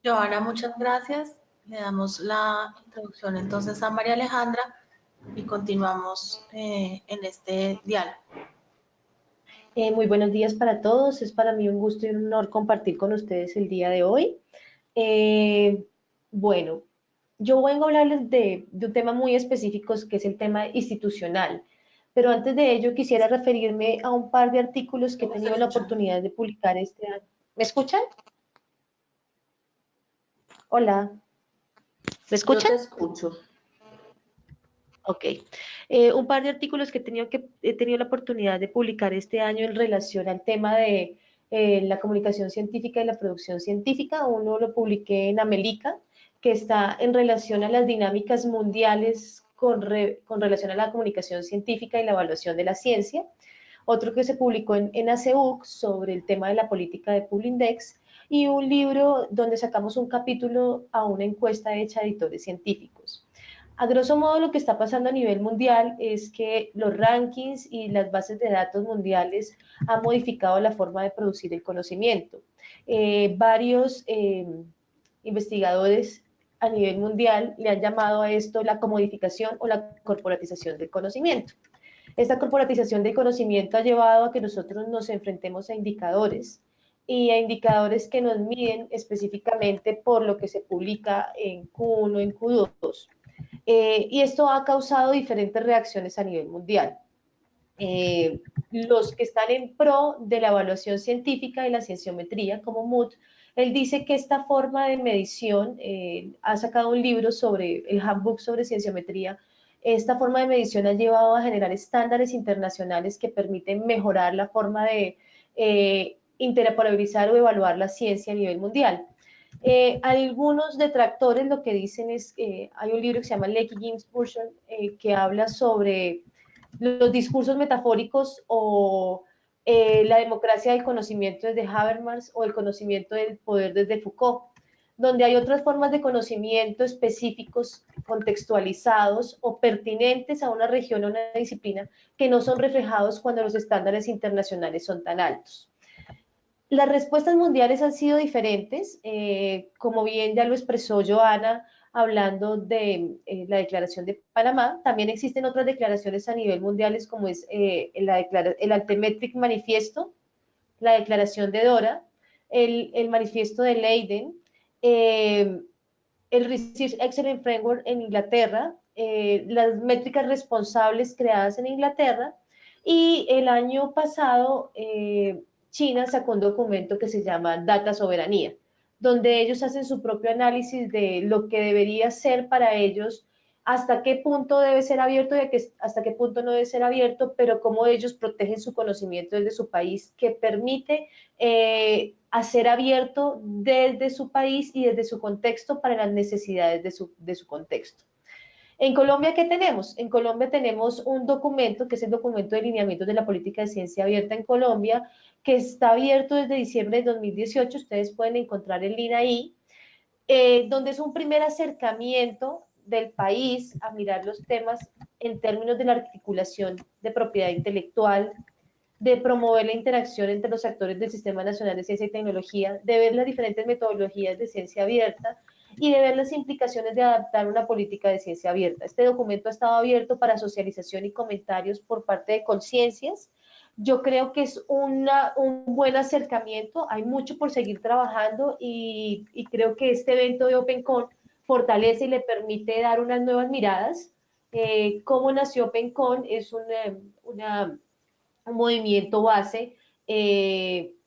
Joana, muchas gracias. Le damos la introducción entonces a María Alejandra y continuamos en este diálogo. Muy buenos días para todos. Es para mí un gusto y un honor compartir con ustedes el día de hoy. Bueno, yo vengo a hablarles de un tema muy específico que es el tema institucional, pero antes de ello quisiera referirme a un par de artículos que he tenido la oportunidad de publicar este año. ¿Me escuchan? Hola. ¿Me escuchan? Yo te escucho. Ok. Un par de artículos que he tenido la oportunidad de publicar este año en relación al tema de la comunicación científica y la producción científica. Uno lo publiqué en Amelica, que está en relación a las dinámicas mundiales con relación a la comunicación científica y la evaluación de la ciencia. Otro que se publicó en ACEUC sobre el tema de la política de Publindex. Y un libro donde sacamos un capítulo a una encuesta hecha a editores científicos. A grosso modo, lo que está pasando a nivel mundial es que los rankings y las bases de datos mundiales han modificado la forma de producir el conocimiento. Varios investigadores a nivel mundial le han llamado a esto la comodificación o la corporatización del conocimiento. Esta corporatización del conocimiento ha llevado a que nosotros nos enfrentemos a indicadores y a indicadores que nos miden específicamente por lo que se publica en Q1, en Q2. Y esto ha causado diferentes reacciones a nivel mundial. Los que están en pro de la evaluación científica y la cienciometría, como Mood, él dice que esta forma de medición, ha sacado un libro sobre el handbook sobre cienciometría. Esta forma de medición ha llevado a generar estándares internacionales que permiten mejorar la forma de interoperabilizar o evaluar la ciencia a nivel mundial. Algunos detractores lo que dicen es, hay un libro que se llama Lecky Games Version, que habla sobre los discursos metafóricos o la democracia del conocimiento desde Habermas o el conocimiento del poder desde Foucault, donde hay otras formas de conocimiento específicos, contextualizados o pertinentes a una región o una disciplina que no son reflejados cuando los estándares internacionales son tan altos. Las respuestas mundiales han sido diferentes, como bien ya lo expresó Joana, hablando de la Declaración de Panamá. También existen otras declaraciones a nivel mundial, como es el Altimetric Manifiesto, la Declaración de Dora, el Manifiesto de Leiden, el Research Excellence Framework en Inglaterra, las métricas responsables creadas en Inglaterra, y el año pasado China sacó un documento que se llama Data Soberanía, donde ellos hacen su propio análisis de lo que debería ser para ellos, hasta qué punto debe ser abierto y hasta qué punto no debe ser abierto, pero cómo ellos protegen su conocimiento desde su país, que permite hacer abierto desde su país y desde su contexto para las necesidades de su contexto. En Colombia, ¿qué tenemos? En Colombia tenemos un documento, que es el documento de lineamientos de la política de ciencia abierta en Colombia, que está abierto desde diciembre de 2018, ustedes pueden encontrar el link ahí, donde es un primer acercamiento del país a mirar los temas en términos de la articulación de propiedad intelectual, de promover la interacción entre los actores del Sistema Nacional de Ciencia y Tecnología, de ver las diferentes metodologías de ciencia abierta y de ver las implicaciones de adaptar una política de ciencia abierta. Este documento ha estado abierto para socialización y comentarios por parte de Conciencias. Yo creo que es un buen acercamiento, hay mucho por seguir trabajando y creo que este evento de OpenCon fortalece y le permite dar unas nuevas miradas. ¿Cómo nació OpenCon? Es un movimiento base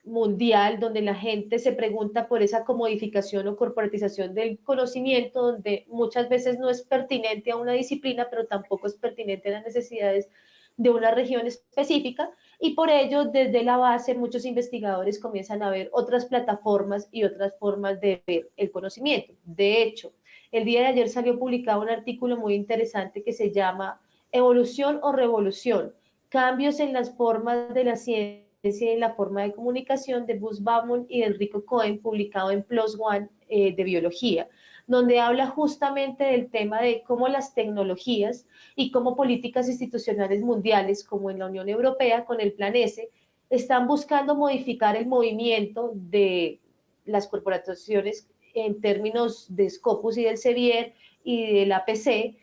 mundial donde la gente se pregunta por esa comodificación o corporatización del conocimiento, donde muchas veces no es pertinente a una disciplina, pero tampoco es pertinente a las necesidades de una región específica, y por ello desde la base muchos investigadores comienzan a ver otras plataformas y otras formas de ver el conocimiento. De hecho, el día de ayer salió publicado un artículo muy interesante que se llama Evolución o Revolución, cambios en las formas de la ciencia y en la forma de comunicación, de Buzz Bauman y de Enrico Cohen, publicado en PLOS ONE de biología, donde habla justamente del tema de cómo las tecnologías y cómo políticas institucionales mundiales, como en la Unión Europea con el Plan S, están buscando modificar el movimiento de las corporaciones en términos de Scopus y del Sevier y del APC,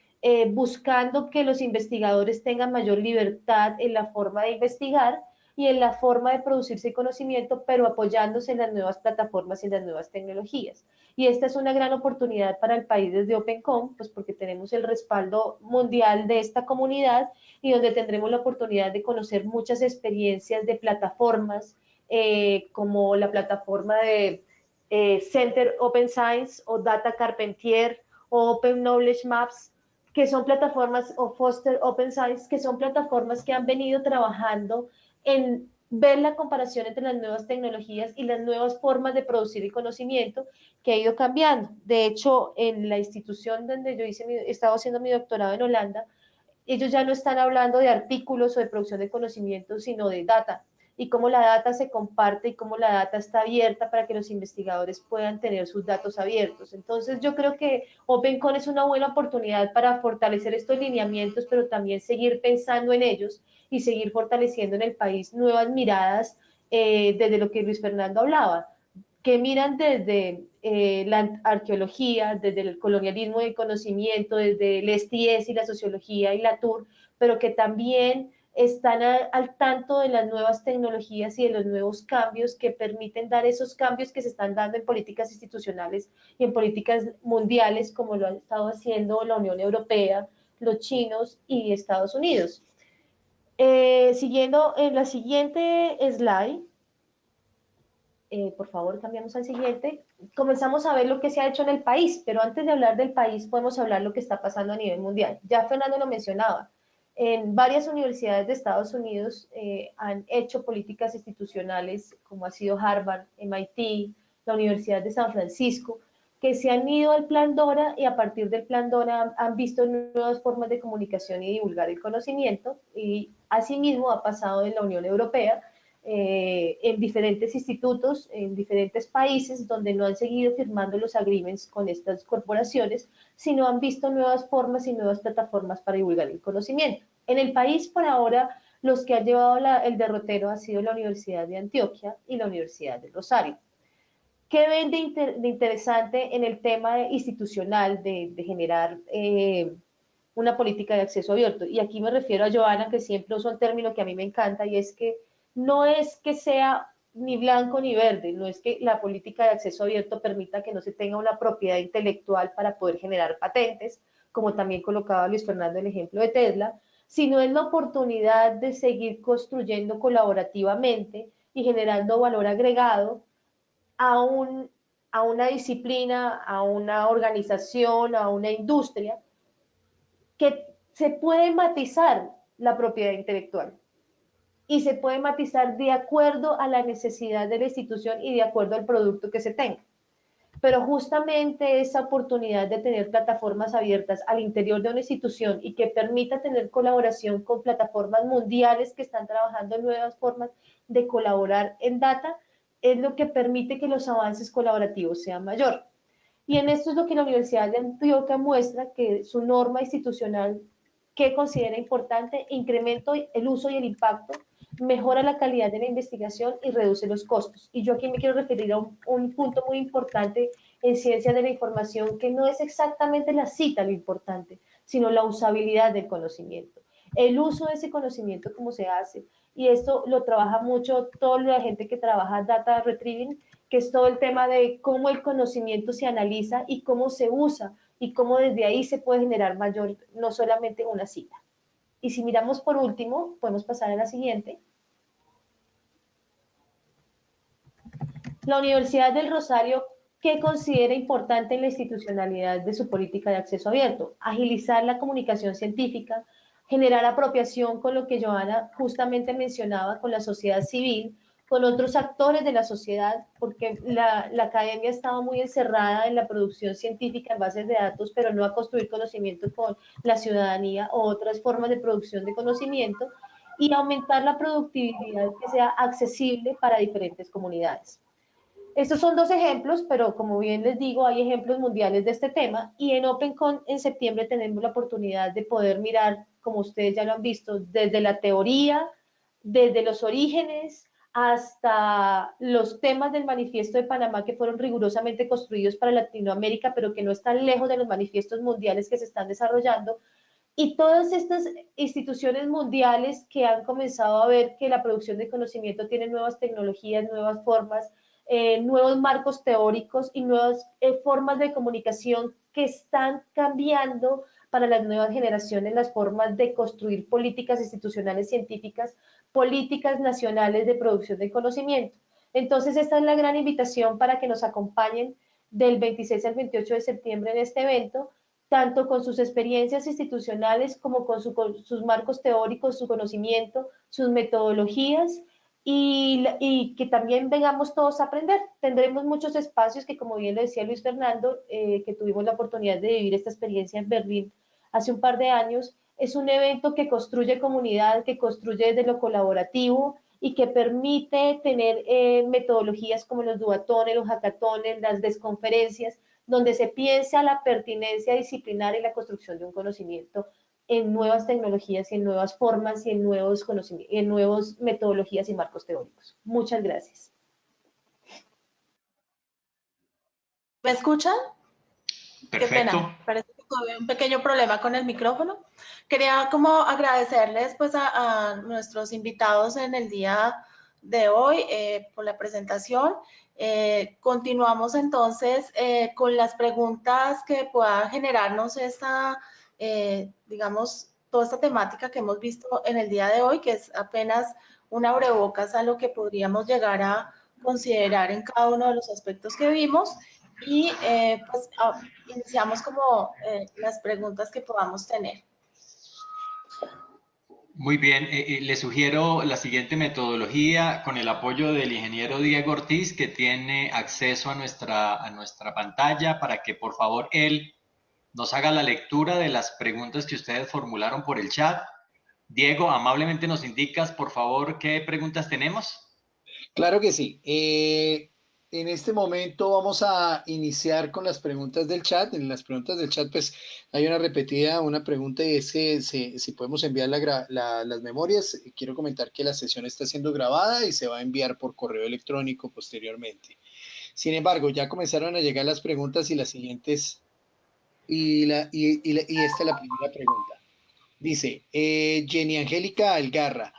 buscando que los investigadores tengan mayor libertad en la forma de investigar y en la forma de producirse conocimiento, pero apoyándose en las nuevas plataformas y en las nuevas tecnologías. Y esta es una gran oportunidad para el país desde OpenCom, pues porque tenemos el respaldo mundial de esta comunidad y donde tendremos la oportunidad de conocer muchas experiencias de plataformas, como la plataforma de Center Open Science o Data Carpentier o Open Knowledge Maps, que son plataformas, o Foster Open Science, que son plataformas que han venido trabajando en ver la comparación entre las nuevas tecnologías y las nuevas formas de producir el conocimiento que ha ido cambiando. De hecho, en la institución donde yo he estado haciendo mi doctorado en Holanda, ellos ya no están hablando de artículos o de producción de conocimiento, sino de data, y cómo la data se comparte y cómo la data está abierta para que los investigadores puedan tener sus datos abiertos. Entonces yo creo que OpenCon es una buena oportunidad para fortalecer estos lineamientos, pero también seguir pensando en ellos y seguir fortaleciendo en el país nuevas miradas, desde lo que Luis Fernando hablaba, que miran desde la arqueología, desde el colonialismo y el conocimiento, desde el STS y la sociología y la TUR, pero que también están al tanto de las nuevas tecnologías y de los nuevos cambios que permiten dar esos cambios que se están dando en políticas institucionales y en políticas mundiales, como lo ha estado haciendo la Unión Europea, los chinos y Estados Unidos. Siguiendo en la siguiente slide, por favor, cambiamos al siguiente. Comenzamos a ver lo que se ha hecho en el país, pero antes de hablar del país, podemos hablar lo que está pasando a nivel mundial. Ya Fernando lo mencionaba. En varias universidades de Estados Unidos han hecho políticas institucionales, como ha sido Harvard, MIT, la Universidad de San Francisco, que se han ido al Plan DORA y a partir del Plan DORA han visto nuevas formas de comunicación y divulgar el conocimiento. Y asimismo ha pasado en la Unión Europea, en diferentes institutos, en diferentes países donde no han seguido firmando los agreements con estas corporaciones, sino han visto nuevas formas y nuevas plataformas para divulgar el conocimiento. En el país, por ahora, los que han llevado el derrotero ha sido la Universidad de Antioquia y la Universidad de Rosario. ¿Qué ven de interesante en el tema institucional de generar una política de acceso abierto? Y aquí me refiero a Joana, que siempre usa un término que a mí me encanta, y es que no es que sea ni blanco ni verde, no es que la política de acceso abierto permita que no se tenga una propiedad intelectual para poder generar patentes, como también colocaba Luis Fernando el ejemplo de Tesla, sino es la oportunidad de seguir construyendo colaborativamente y generando valor agregado a, a una disciplina, a una organización, a una industria, que se puede matizar la propiedad intelectual y se puede matizar de acuerdo a la necesidad de la institución y de acuerdo al producto que se tenga. Pero justamente esa oportunidad de tener plataformas abiertas al interior de una institución y que permita tener colaboración con plataformas mundiales que están trabajando en nuevas formas de colaborar en data, es lo que permite que los avances colaborativos sean mayor. Y en esto es lo que la Universidad de Antioquia muestra, que su norma institucional, que considera importante, incremento el uso y el impacto mejora la calidad de la investigación y reduce los costos. Y yo aquí me quiero referir a un punto muy importante en ciencia de la información, que no es exactamente la cita lo importante, sino la usabilidad del conocimiento, el uso de ese conocimiento, cómo se hace. Y esto lo trabaja mucho toda la gente que trabaja data retrieving, que es todo el tema de cómo el conocimiento se analiza y cómo se usa y cómo desde ahí se puede generar mayor, no solamente una cita. Y si miramos por último, podemos pasar a la siguiente. La Universidad del Rosario, ¿qué considera importante en la institucionalidad de su política de acceso abierto? Agilizar la comunicación científica, generar apropiación con lo que Joana justamente mencionaba, con la sociedad civil, con otros actores de la sociedad, porque la academia estaba muy encerrada en la producción científica en bases de datos, pero no a construir conocimiento con la ciudadanía o otras formas de producción de conocimiento, y aumentar la productividad que sea accesible para diferentes comunidades. Estos son dos ejemplos, pero como bien les digo, hay ejemplos mundiales de este tema y en OpenCon en septiembre tenemos la oportunidad de poder mirar, como ustedes ya lo han visto, desde la teoría, desde los orígenes hasta los temas del manifiesto de Panamá que fueron rigurosamente construidos para Latinoamérica, pero que no están lejos de los manifiestos mundiales que se están desarrollando. Y todas estas instituciones mundiales que han comenzado a ver que la producción de conocimiento tiene nuevas tecnologías, nuevas formas, nuevos marcos teóricos y nuevas formas de comunicación que están cambiando para las nuevas generaciones las formas de construir políticas institucionales científicas, políticas nacionales de producción de conocimiento. Entonces, esta es la gran invitación para que nos acompañen del 26 al 28 de septiembre en este evento, tanto con sus experiencias institucionales como con sus marcos teóricos, su conocimiento, sus metodologías, y que también vengamos todos a aprender. Tendremos muchos espacios que, como bien lo decía Luis Fernando, que tuvimos la oportunidad de vivir esta experiencia en Berlín hace un par de años, es un evento que construye comunidad, que construye desde lo colaborativo y que permite tener metodologías como los duatones, los hackatones, las desconferencias, donde se piensa la pertinencia disciplinaria y la construcción de un conocimiento en nuevas tecnologías y en nuevas formas y en nuevos conocimientos, en nuevas metodologías y marcos teóricos. Muchas gracias. ¿Me escuchan? Perfecto. Qué pena, parece que tuve un pequeño problema con el micrófono. Quería como agradecerles pues a nuestros invitados en el día de hoy por la presentación. Continuamos entonces con las preguntas que pueda generarnos esta, digamos, toda esta temática que hemos visto en el día de hoy, que es apenas un abrebocas a lo que podríamos llegar a considerar en cada uno de los aspectos que vimos. Y pues iniciamos como las preguntas que podamos tener. Muy bien, le sugiero la siguiente metodología con el apoyo del ingeniero Diego Ortiz, que tiene acceso a nuestra pantalla, para que por favor él nos haga la lectura de las preguntas que ustedes formularon por el chat. Diego, amablemente nos indicas por favor qué preguntas tenemos. Claro que sí. En este momento vamos a iniciar con las preguntas del chat. En las preguntas del chat, pues hay una pregunta y es que si podemos enviar las memorias. Quiero comentar que la sesión está siendo grabada y se va a enviar por correo electrónico posteriormente. Sin embargo, ya comenzaron a llegar las preguntas y las siguientes, y esta es la primera pregunta. Dice, Jenny Angélica Algarra,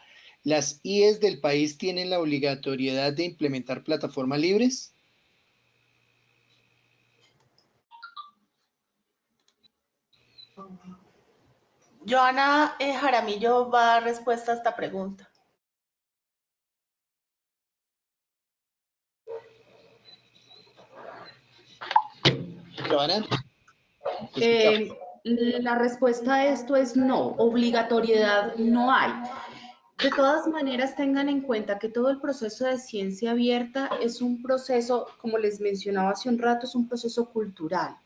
¿las IES del país tienen la obligatoriedad de implementar plataformas libres? Joana Jaramillo va a dar respuesta a esta pregunta. Joana. La respuesta a esto es no, obligatoriedad no hay. De todas maneras, tengan en cuenta que todo el proceso de ciencia abierta es un proceso, como les mencionaba hace un rato, es un proceso cultural.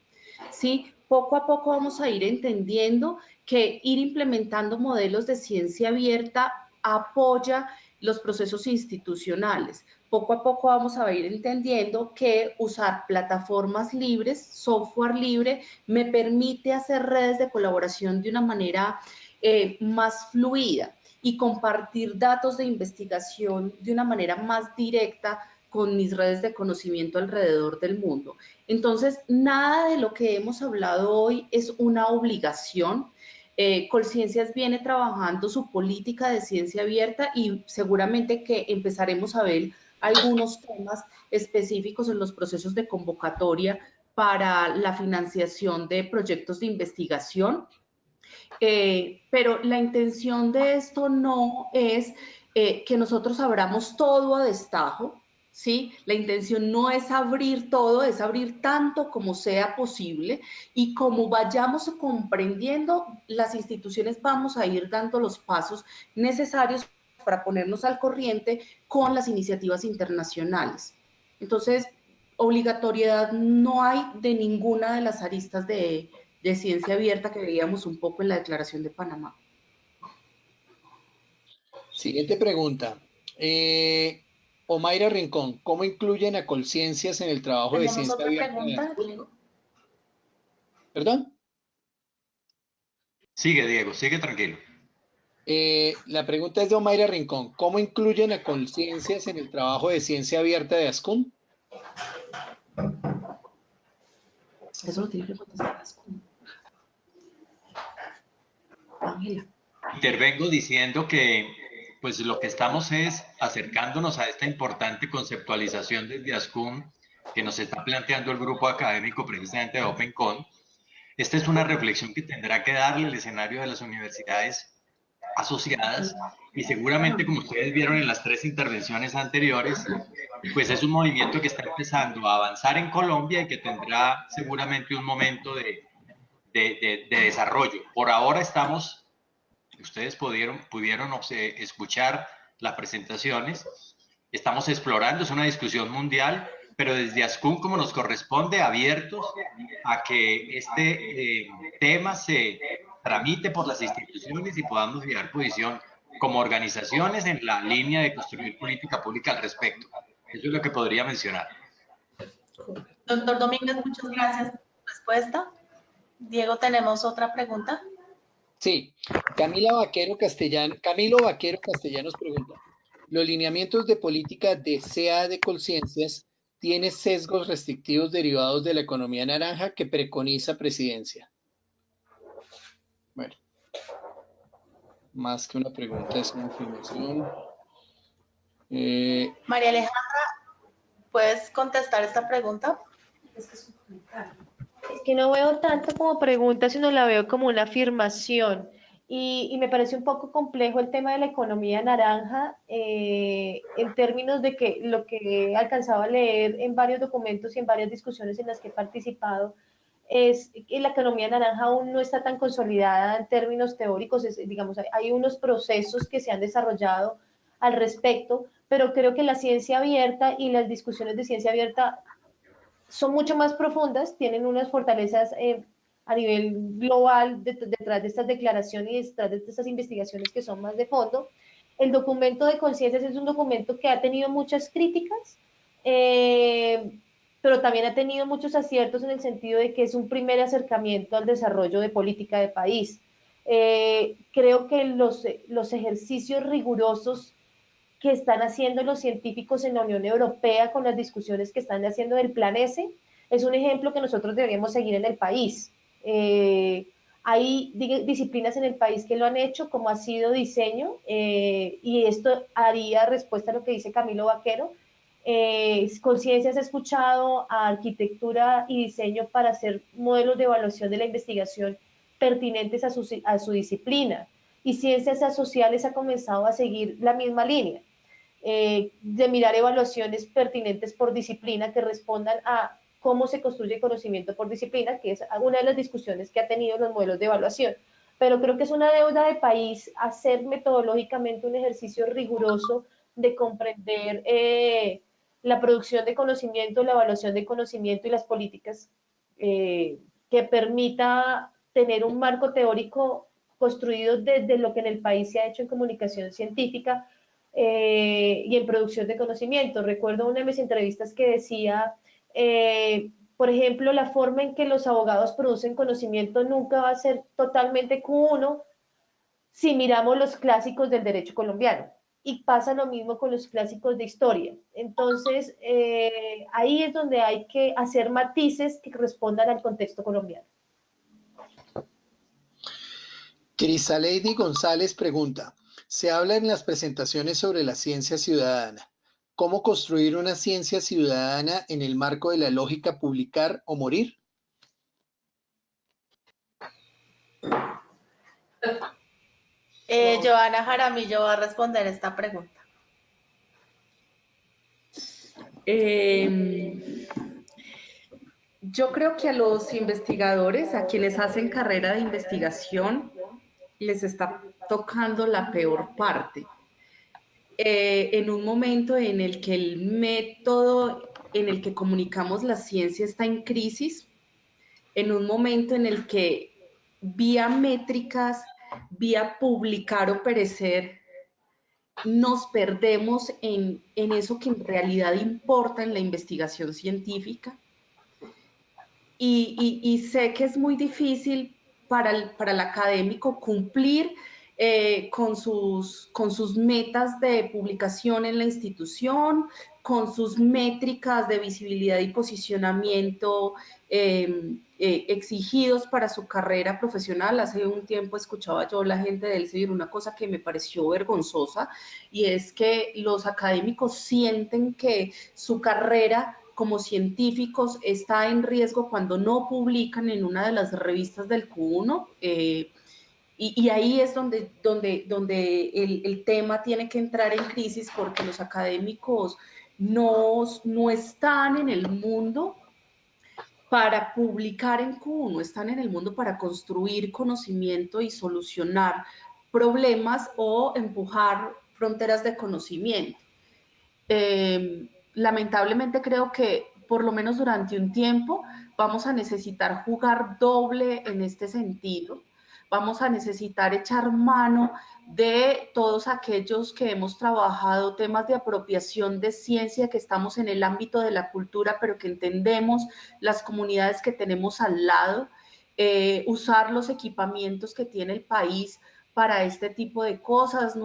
¿Sí? Poco a poco vamos a ir entendiendo que ir implementando modelos de ciencia abierta apoya los procesos institucionales. Poco a poco vamos a ir entendiendo que usar plataformas libres, software libre, me permite hacer redes de colaboración de una manera más fluida. y compartir datos de investigación de una manera más directa con mis redes de conocimiento alrededor del mundo. Entonces, nada de lo que hemos hablado hoy es una obligación. Colciencias viene trabajando su política de ciencia abierta y seguramente que empezaremos a ver algunos temas específicos en los procesos de convocatoria para la financiación de proyectos de investigación. Pero la intención de esto no es que nosotros abramos todo a destajo, ¿sí? La intención no es abrir todo, es abrir tanto como sea posible y como vayamos comprendiendo, las instituciones vamos a ir dando los pasos necesarios para ponernos al corriente con las iniciativas internacionales. Entonces, obligatoriedad no hay de ninguna de las aristas de ciencia abierta que veíamos un poco en la Declaración de Panamá. Siguiente pregunta. Omaira Rincón, ¿cómo incluyen a Colciencias en el trabajo de Tenemos ciencia otra abierta? pregunta, Diego. ¿Perdón? Sigue, Diego, sigue tranquilo. La pregunta es de Omaira Rincón. ¿Cómo incluyen a Colciencias en el trabajo de ciencia abierta de ASCUN? Eso lo tiene que contestar ASCUN. Ángela. Intervengo diciendo que pues lo que estamos es acercándonos a esta importante conceptualización desde ASCUN que nos está planteando el grupo académico precisamente de OpenCon. Esta es una reflexión que tendrá que darle el escenario de las universidades asociadas y seguramente, como ustedes vieron en las 3 intervenciones anteriores, pues es un movimiento que está empezando a avanzar en Colombia y que tendrá seguramente un momento de desarrollo. Por ahora estamos, ustedes pudieron escuchar las presentaciones, estamos explorando, es una discusión mundial, pero desde ASCUN, como nos corresponde, abiertos a que este tema se tramite por las instituciones y podamos fijar posición como organizaciones en la línea de construir política pública al respecto. Eso es lo que podría mencionar. Doctor Domínguez, muchas gracias por su respuesta. Diego, ¿tenemos otra pregunta? Sí. Camilo Vaquero Castellanos pregunta, ¿los lineamientos de política de CA de Colciencias tienen sesgos restrictivos derivados de la economía naranja que preconiza Presidencia? Bueno, más que una pregunta es una afirmación. María Alejandra, ¿puedes contestar esta pregunta? Es que no veo tanto como pregunta, sino la veo como una afirmación. Y me parece un poco complejo el tema de la economía naranja en términos de que lo que he alcanzado a leer en varios documentos y en varias discusiones en las que he participado es que la economía naranja aún no está tan consolidada en términos teóricos, digamos, hay unos procesos que se han desarrollado al respecto, pero creo que la ciencia abierta y las discusiones de ciencia abierta son mucho más profundas, tienen unas fortalezas a nivel global detrás de estas declaraciones y detrás de estas investigaciones que son más de fondo. El documento de conciencias es un documento que ha tenido muchas críticas, pero también ha tenido muchos aciertos en el sentido de que es un primer acercamiento al desarrollo de política de país. Creo que los ejercicios rigurosos que están haciendo los científicos en la Unión Europea con las discusiones que están haciendo del Plan S, es un ejemplo que nosotros deberíamos seguir en el país. Hay disciplinas en el país que lo han hecho, como ha sido diseño, y esto haría respuesta a lo que dice Camilo Vaquero. Colciencias ha escuchado a arquitectura y diseño para hacer modelos de evaluación de la investigación pertinentes a su disciplina. Y Ciencias Sociales ha comenzado a seguir la misma línea. De mirar evaluaciones pertinentes por disciplina que respondan a cómo se construye conocimiento por disciplina, que es una de las discusiones que ha tenido los modelos de evaluación. Pero creo que es una deuda de país hacer metodológicamente un ejercicio riguroso de comprender la producción de conocimiento, la evaluación de conocimiento y las políticas que permita tener un marco teórico construido desde lo que en el país se ha hecho en comunicación científica, y en producción de conocimiento. Recuerdo una de mis entrevistas que decía, por ejemplo, la forma en que los abogados producen conocimiento nunca va a ser totalmente Q1, si miramos los clásicos del derecho colombiano. Y pasa lo mismo con los clásicos de historia. Entonces, ahí es donde hay que hacer matices que respondan al contexto colombiano. Crisaleidi González pregunta, se habla en las presentaciones sobre la ciencia ciudadana. ¿Cómo construir una ciencia ciudadana en el marco de la lógica publicar o morir? Joana Jaramillo va a responder esta pregunta. Yo creo que a los investigadores, a quienes hacen carrera de investigación, les está tocando la peor parte. En un momento en el que el método en el que comunicamos la ciencia está en crisis, en un momento en el que vía métricas, vía publicar o perecer, nos perdemos en eso que en realidad importa en la investigación científica. Y sé que es muy difícil para el académico cumplir con sus metas de publicación en la institución, con sus métricas de visibilidad y posicionamiento exigidos para su carrera profesional. Hace un tiempo escuchaba yo a la gente de Elsevier una cosa que me pareció vergonzosa, y es que los académicos sienten que su carrera como científicos está en riesgo cuando no publican en una de las revistas del Q1, y ahí es donde el tema tiene que entrar en crisis, porque los académicos no están en el mundo para publicar en Q1, están en el mundo para construir conocimiento y solucionar problemas o empujar fronteras de conocimiento. Lamentablemente creo que por lo menos durante un tiempo vamos a necesitar jugar doble en este sentido. Vamos a necesitar echar mano de todos aquellos que hemos trabajado temas de apropiación de ciencia, que estamos en el ámbito de la cultura, pero que entendemos las comunidades que tenemos al lado, usar los equipamientos que tiene el país para este tipo de cosas,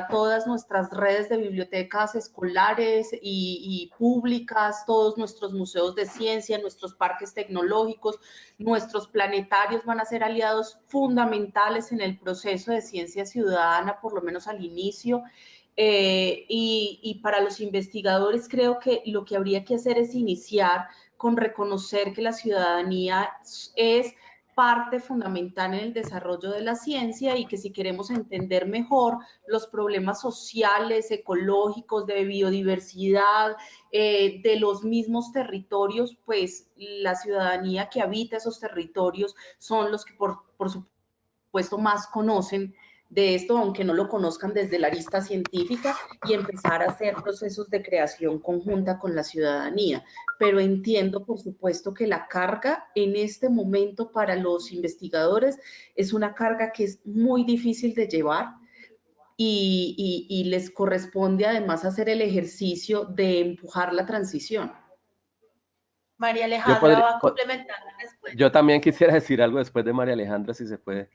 todas nuestras redes de bibliotecas escolares y públicas, todos nuestros museos de ciencia, nuestros parques tecnológicos, nuestros planetarios van a ser aliados fundamentales en el proceso de ciencia ciudadana, por lo menos al inicio. Y para los investigadores creo que lo que habría que hacer es iniciar con reconocer que la ciudadanía es parte fundamental en el desarrollo de la ciencia, y que si queremos entender mejor los problemas sociales, ecológicos, de biodiversidad, de los mismos territorios, pues la ciudadanía que habita esos territorios son los que por supuesto más conocen de esto, aunque no lo conozcan desde la arista científica, y empezar a hacer procesos de creación conjunta con la ciudadanía. Pero entiendo, por supuesto, que la carga en este momento para los investigadores es una carga que es muy difícil de llevar, y les corresponde además hacer el ejercicio de empujar la transición. María Alejandra va a complementar la respuesta. Yo también quisiera decir algo después de María Alejandra, si se puede.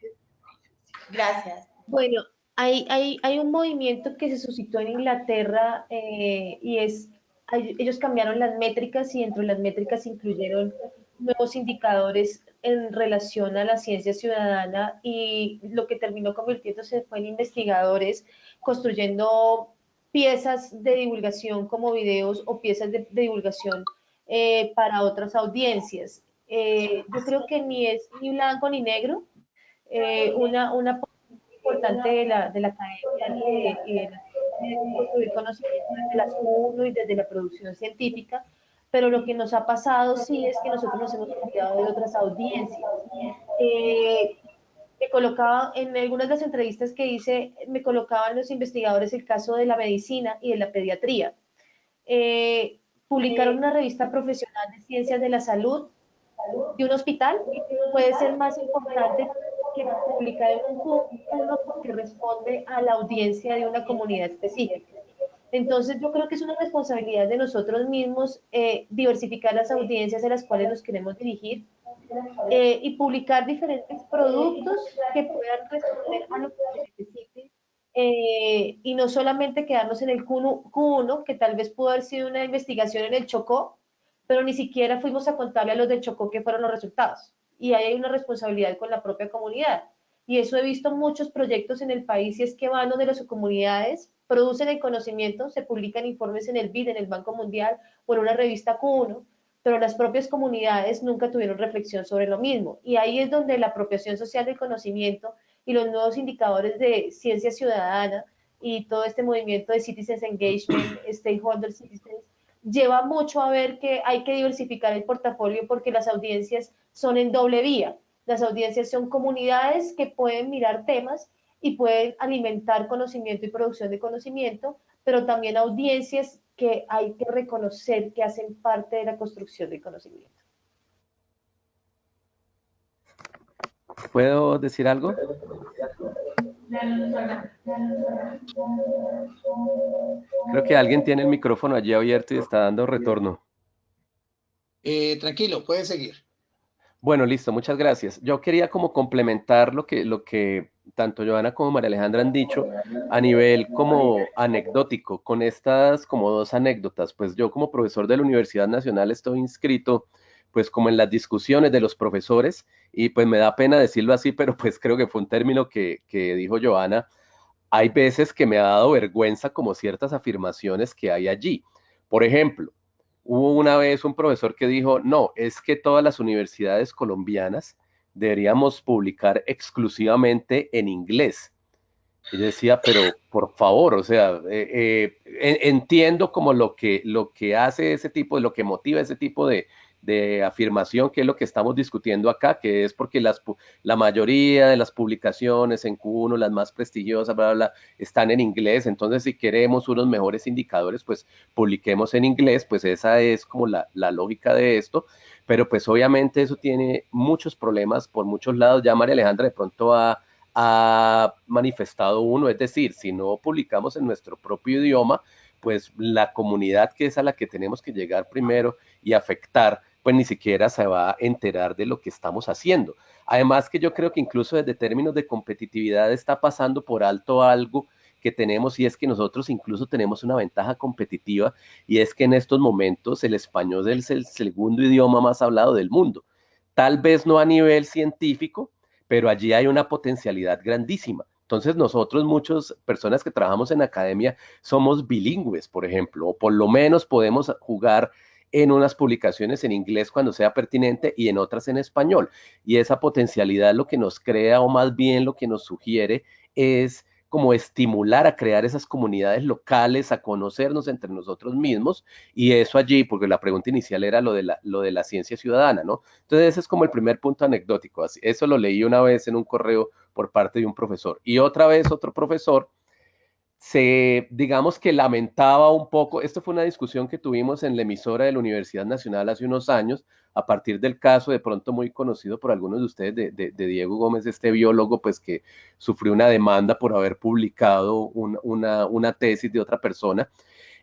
Gracias. Bueno, hay un movimiento que se suscitó en Inglaterra, y ellos cambiaron las métricas, y dentro de las métricas incluyeron nuevos indicadores en relación a la ciencia ciudadana, y lo que terminó convirtiéndose fue en investigadores construyendo piezas de divulgación como videos o piezas de divulgación para otras audiencias. Yo creo que ni es ni blanco ni negro. Una importante de la academia y de construir conocimiento desde las UNO y desde la producción científica, pero lo que nos ha pasado sí es que nosotros nos hemos olvidado de otras audiencias. Me colocaba en algunas de las entrevistas que hice, me colocaban los investigadores el caso de la medicina y de la pediatría. Publicar una revista profesional de ciencias de la salud de un hospital puede ser más importante que publicar en uno, porque responde a la audiencia de una comunidad específica. Entonces yo creo que es una responsabilidad de nosotros mismos diversificar las audiencias a las cuales nos queremos dirigir, y publicar diferentes productos que puedan responder a lo que se necesite, y no solamente quedarnos en el Q1, que tal vez pudo haber sido una investigación en el Chocó, pero ni siquiera fuimos a contarle a los del Chocó qué fueron los resultados. Y ahí hay una responsabilidad con la propia comunidad. Y eso he visto muchos proyectos en el país, y es que van donde las comunidades producen el conocimiento, se publican informes en el BID, en el Banco Mundial o en una revista Q1, pero las propias comunidades nunca tuvieron reflexión sobre lo mismo. Y ahí es donde la apropiación social del conocimiento y los nuevos indicadores de ciencia ciudadana y todo este movimiento de Citizens Engagement, Stakeholder Citizens, lleva mucho a ver que hay que diversificar el portafolio, porque las audiencias son en doble vía. Las audiencias son comunidades que pueden mirar temas y pueden alimentar conocimiento y producción de conocimiento, pero también audiencias que hay que reconocer que hacen parte de la construcción del conocimiento. ¿Puedo decir algo? Creo que alguien tiene el micrófono allí abierto y está dando retorno. Tranquilo, puede seguir. Bueno, listo, muchas gracias. Yo quería como complementar lo que tanto Joana como María Alejandra han dicho a nivel como anecdótico, con estas como dos anécdotas. Pues yo como profesor de la Universidad Nacional estoy inscrito pues como en las discusiones de los profesores, y pues me da pena decirlo así, pero pues creo que fue un término que dijo Joana. Hay veces que me ha dado vergüenza como ciertas afirmaciones que hay allí. Por ejemplo, hubo una vez un profesor que dijo, no, es que todas las universidades colombianas deberíamos publicar exclusivamente en inglés. Y yo decía, pero por favor, o sea, entiendo como lo que hace ese tipo, lo que motiva ese tipo de afirmación, que es lo que estamos discutiendo acá, que es porque la mayoría de las publicaciones en Q1, las más prestigiosas, bla, bla, bla, están en inglés. Entonces, si queremos unos mejores indicadores, pues publiquemos en inglés. Pues esa es como la lógica de esto. Pero pues obviamente eso tiene muchos problemas por muchos lados. Ya María Alejandra de pronto ha manifestado uno, es decir, si no publicamos en nuestro propio idioma, pues la comunidad, que es a la que tenemos que llegar primero y afectar, pues ni siquiera se va a enterar de lo que estamos haciendo. Además que yo creo que incluso desde términos de competitividad está pasando por alto algo que tenemos, y es que nosotros incluso tenemos una ventaja competitiva, y es que en estos momentos el español es el segundo idioma más hablado del mundo. Tal vez no a nivel científico, pero allí hay una potencialidad grandísima. Entonces nosotros, muchas personas que trabajamos en academia, somos bilingües, por ejemplo, o por lo menos podemos jugar en unas publicaciones en inglés cuando sea pertinente y en otras en español. Y esa potencialidad lo que nos crea, o más bien lo que nos sugiere, es como estimular a crear esas comunidades locales, a conocernos entre nosotros mismos, y eso allí, porque la pregunta inicial era lo de la ciencia ciudadana, ¿no? Entonces ese es como el primer punto anecdótico. Eso lo leí una vez en un correo por parte de un profesor. Y otra vez otro profesor digamos que lamentaba un poco. Esto fue una discusión que tuvimos en la emisora de la Universidad Nacional hace unos años, a partir del caso de pronto muy conocido por algunos de ustedes de Diego Gómez, este biólogo, pues que sufrió una demanda por haber publicado una tesis de otra persona.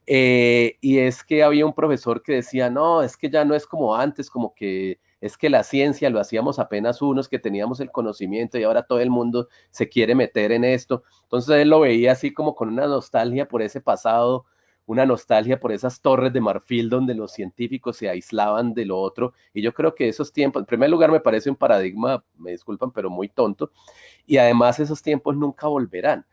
Y es que había un profesor que decía, no, es que ya no es como antes, como que es que la ciencia lo hacíamos apenas unos que teníamos el conocimiento, y ahora todo el mundo se quiere meter en esto. Entonces él lo veía así como con una nostalgia por ese pasado, una nostalgia por esas torres de marfil donde los científicos se aislaban de lo otro. Y yo creo que esos tiempos, en primer lugar, me parece un paradigma, me disculpan, pero muy tonto. Y además esos tiempos nunca volverán.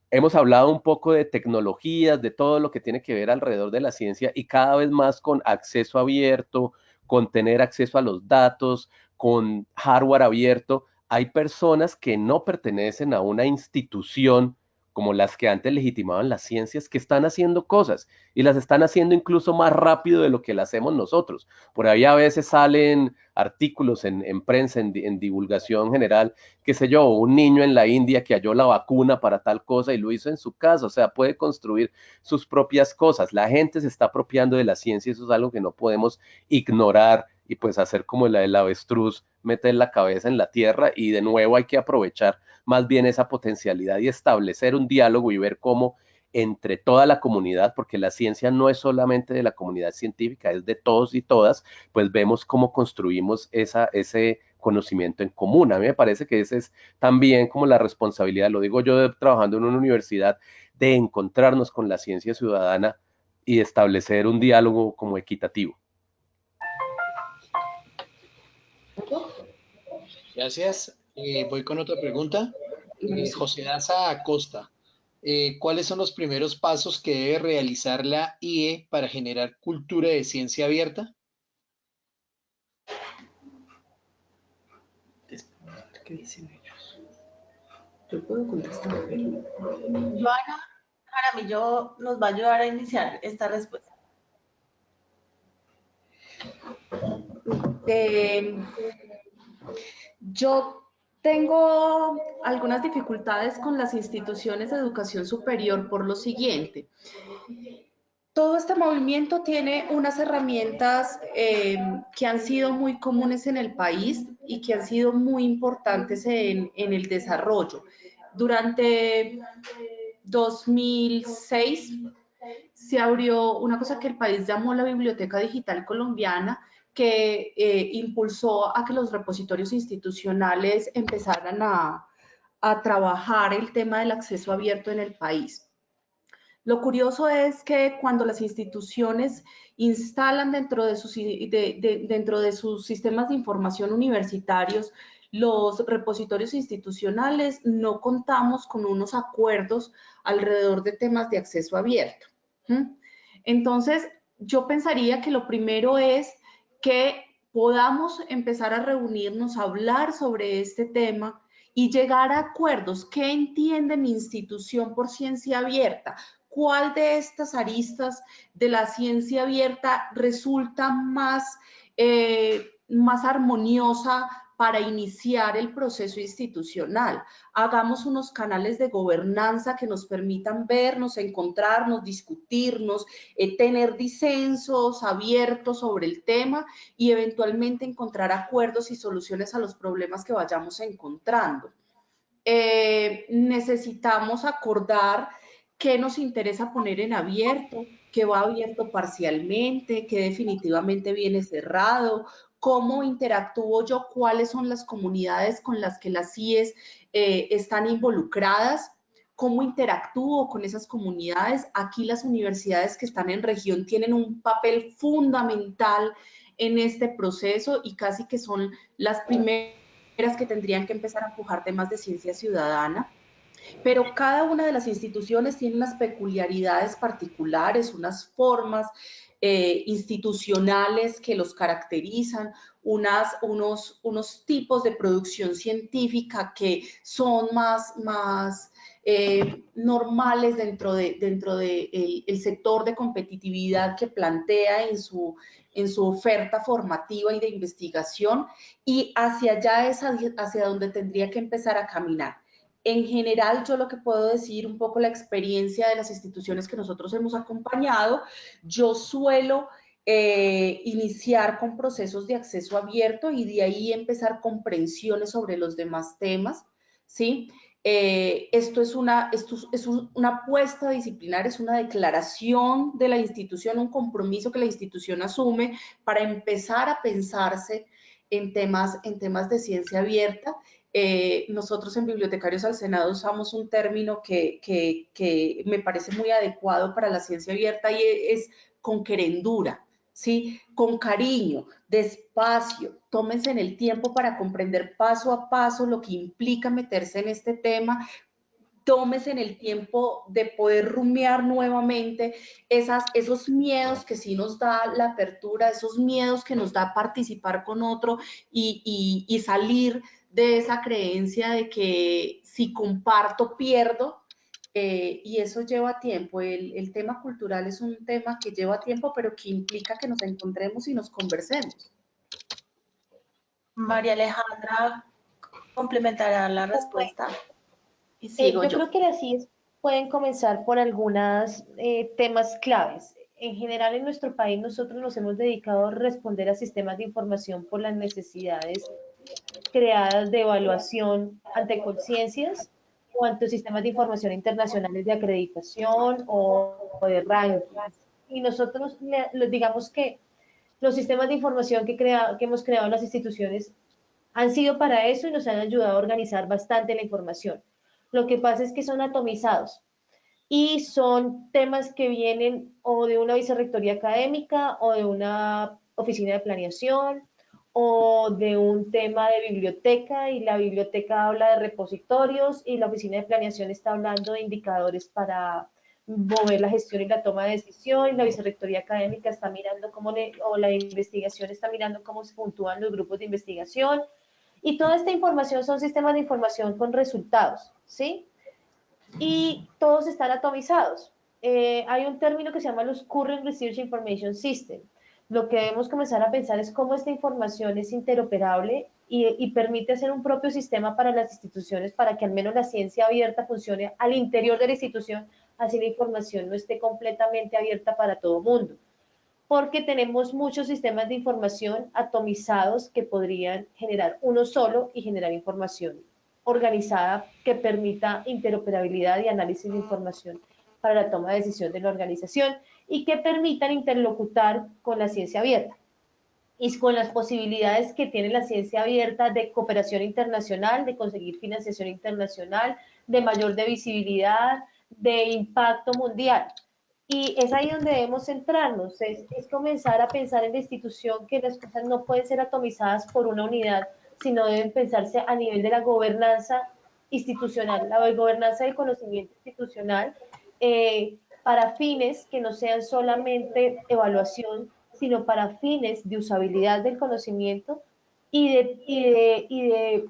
Hemos hablado un poco de tecnologías, de todo lo que tiene que ver alrededor de la ciencia, y cada vez más con acceso abierto, con tener acceso a los datos, con hardware abierto. Hay personas que no pertenecen a una institución como las que antes legitimaban las ciencias, que están haciendo cosas, y las están haciendo incluso más rápido de lo que las hacemos nosotros. Por ahí a veces salen artículos en prensa, en divulgación general, qué sé yo, un niño en la India que halló la vacuna para tal cosa y lo hizo en su casa. O sea, puede construir sus propias cosas. La gente se está apropiando de la ciencia, y eso es algo que no podemos ignorar, y pues hacer como el avestruz, meter la cabeza en la tierra. Y de nuevo hay que aprovechar más bien esa potencialidad y establecer un diálogo y ver cómo entre toda la comunidad, porque la ciencia no es solamente de la comunidad científica, es de todos y todas, pues vemos cómo construimos ese conocimiento en común. A mí me parece que esa es también como la responsabilidad, lo digo yo trabajando en una universidad, de encontrarnos con la ciencia ciudadana y establecer un diálogo como equitativo. Gracias. Voy con otra pregunta. José Daza Acosta. ¿Cuáles son los primeros pasos que debe realizar la IE para generar cultura de ciencia abierta? ¿Qué dicen ellos? Yo puedo contestar. Joana Jaramillo nos va a ayudar a iniciar esta respuesta. Yo tengo algunas dificultades con las instituciones de educación superior por lo siguiente. Todo este movimiento tiene unas herramientas que han sido muy comunes en el país y que han sido muy importantes en el desarrollo. Durante 2006 se abrió una cosa que el país llamó la Biblioteca Digital Colombiana, que impulsó a que los repositorios institucionales empezaran a trabajar el tema del acceso abierto en el país. Lo curioso es que cuando las instituciones instalan dentro de sus sistemas de información universitarios los repositorios institucionales, no contamos con unos acuerdos alrededor de temas de acceso abierto. Entonces, yo pensaría que lo primero es que podamos empezar a reunirnos, a hablar sobre este tema y llegar a acuerdos. ¿Qué entiende mi institución por ciencia abierta? ¿Cuál de estas aristas de la ciencia abierta resulta más armoniosa para iniciar el proceso institucional? Hagamos unos canales de gobernanza que nos permitan vernos, encontrarnos, discutirnos, tener disensos abiertos sobre el tema y eventualmente encontrar acuerdos y soluciones a los problemas que vayamos encontrando. Necesitamos acordar qué nos interesa poner en abierto, qué va abierto parcialmente, qué definitivamente viene cerrado, cómo interactúo yo, cuáles son las comunidades con las que las CIES están involucradas, cómo interactúo con esas comunidades. Aquí las universidades que están en región tienen un papel fundamental en este proceso y casi que son las primeras que tendrían que empezar a empujar temas de ciencia ciudadana. Pero cada una de las instituciones tiene unas peculiaridades particulares, unas formas institucionales que los caracterizan, unos tipos de producción científica que son más normales dentro de el sector de competitividad que plantea en su oferta formativa y de investigación, y hacia allá es hacia donde tendría que empezar a caminar. En general, yo lo que puedo decir, un poco la experiencia de las instituciones que nosotros hemos acompañado, yo suelo iniciar con procesos de acceso abierto y de ahí empezar comprensiones sobre los demás temas, ¿sí? Esto es una apuesta disciplinar, es una declaración de la institución, un compromiso que la institución asume para empezar a pensarse en temas de ciencia abierta. Nosotros en Bibliotecarios al Senado usamos un término que me parece muy adecuado para la ciencia abierta y es con querendura, ¿sí? Con cariño, despacio, tómense en el tiempo para comprender paso a paso lo que implica meterse en este tema, tómese en el tiempo de poder rumiar nuevamente esos miedos que sí nos da la apertura, esos miedos que nos da participar con otro y salir de esa creencia de que si comparto pierdo, y eso lleva tiempo. El tema cultural es un tema que lleva tiempo, pero que implica que nos encontremos y nos conversemos. María Alejandra complementará la respuesta y sigo Yo yo. creo que las CIES pueden comenzar por algunos temas claves. En general, en nuestro país nosotros nos hemos dedicado a responder a sistemas de información por las necesidades creadas de evaluación ante conciencias cuanto a sistemas de información internacionales de acreditación o de rankings. Y nosotros, digamos que los sistemas de información que hemos creado en las instituciones han sido para eso y nos han ayudado a organizar bastante la información. Lo que pasa es que son atomizados y son temas que vienen o de una vicerrectoría académica o de una oficina de planeación o de un tema de biblioteca, y la biblioteca habla de repositorios y la oficina de planeación está hablando de indicadores para mover la gestión y la toma de decisión, y la vicerrectoría académica está mirando o la investigación está mirando cómo se puntúan los grupos de investigación, y toda esta información son sistemas de información con resultados, ¿sí? Y todos están atomizados. Hay un término que se llama los Current Research Information System. Lo que debemos comenzar a pensar es cómo esta información es interoperable y permite hacer un propio sistema para las instituciones, para que al menos la ciencia abierta funcione al interior de la institución, así la información no esté completamente abierta para todo el mundo, porque tenemos muchos sistemas de información atomizados que podrían generar uno solo y generar información organizada que permita interoperabilidad y análisis de información para la toma de decisión de la organización y que permitan interlocutar con la ciencia abierta y con las posibilidades que tiene la ciencia abierta de cooperación internacional, de conseguir financiación internacional, de mayor de visibilidad, de impacto mundial. Y es ahí donde debemos centrarnos, es comenzar a pensar en la institución, que las cosas no pueden ser atomizadas por una unidad, sino deben pensarse a nivel de la gobernanza institucional, la gobernanza del conocimiento institucional, para fines que no sean solamente evaluación, sino para fines de usabilidad del conocimiento y de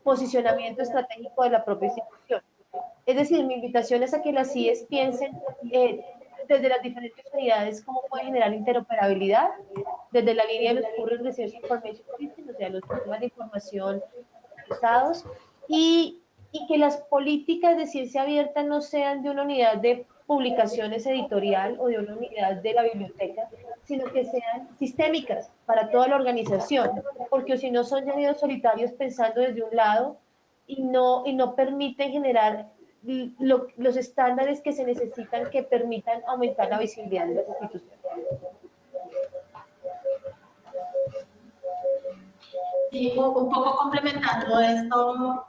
posicionamiento estratégico de la propia institución. Es decir, mi invitación es a que las CIES piensen desde las diferentes unidades cómo puede generar interoperabilidad, desde la línea de los Current Research Information System, o sea, los sistemas de información organizados, y que las políticas de ciencia abierta no sean de una unidad de publicaciones editorial o de una unidad de la biblioteca, sino que sean sistémicas para toda la organización, porque si no son llamados solitarios pensando desde un lado y no permiten generar los estándares que se necesitan que permitan aumentar la visibilidad de las instituciones. Sí, un poco complementando esto,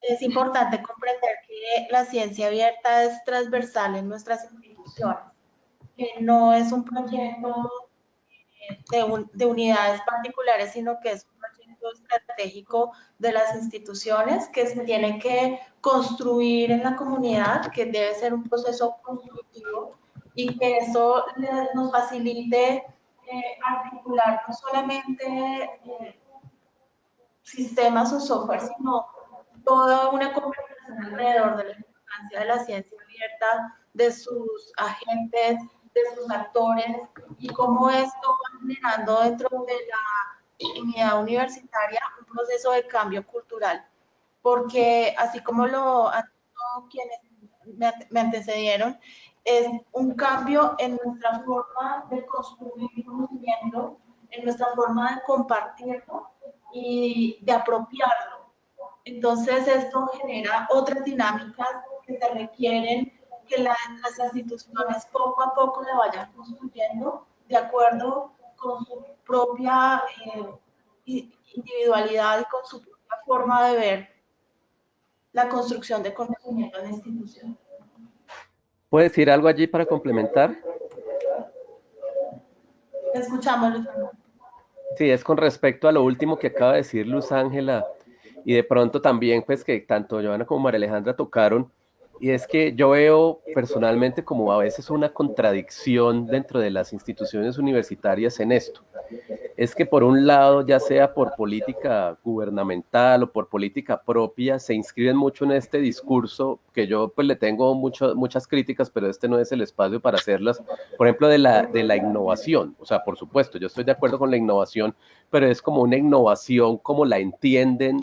es importante comprender que la ciencia abierta es transversal en nuestras instituciones, que no es un proyecto de unidades particulares, sino que es un proyecto estratégico de las instituciones que se tiene que construir en la comunidad, que debe ser un proceso constructivo y que eso nos facilite articular no solamente sistemas o software, sino toda una conversación alrededor de la importancia de la ciencia abierta, de sus agentes, de sus actores, y cómo esto va generando dentro de la comunidad universitaria un proceso de cambio cultural. Porque así como lo han dicho quienes me antecedieron, es un cambio en nuestra forma de construir conocimiento, en nuestra forma de compartirlo y de apropiarlo. Entonces esto genera otras dinámicas que se requieren que las instituciones poco a poco le vayan construyendo de acuerdo con su propia individualidad y con su propia forma de ver la construcción de conocimiento en la institución. ¿Puedo decir algo allí para complementar? Escuchamos, Luz Ángela. Sí, es con respecto a lo último que acaba de decir Luz Ángela, y de pronto también pues que tanto Joana como María Alejandra tocaron, y es que yo veo personalmente como a veces una contradicción dentro de las instituciones universitarias en esto. Es que por un lado, ya sea por política gubernamental o por política propia, se inscriben mucho en este discurso que yo pues le tengo muchas críticas, pero este no es el espacio para hacerlas. Por ejemplo, de la innovación. O sea, por supuesto, yo estoy de acuerdo con la innovación, pero es como una innovación como la entienden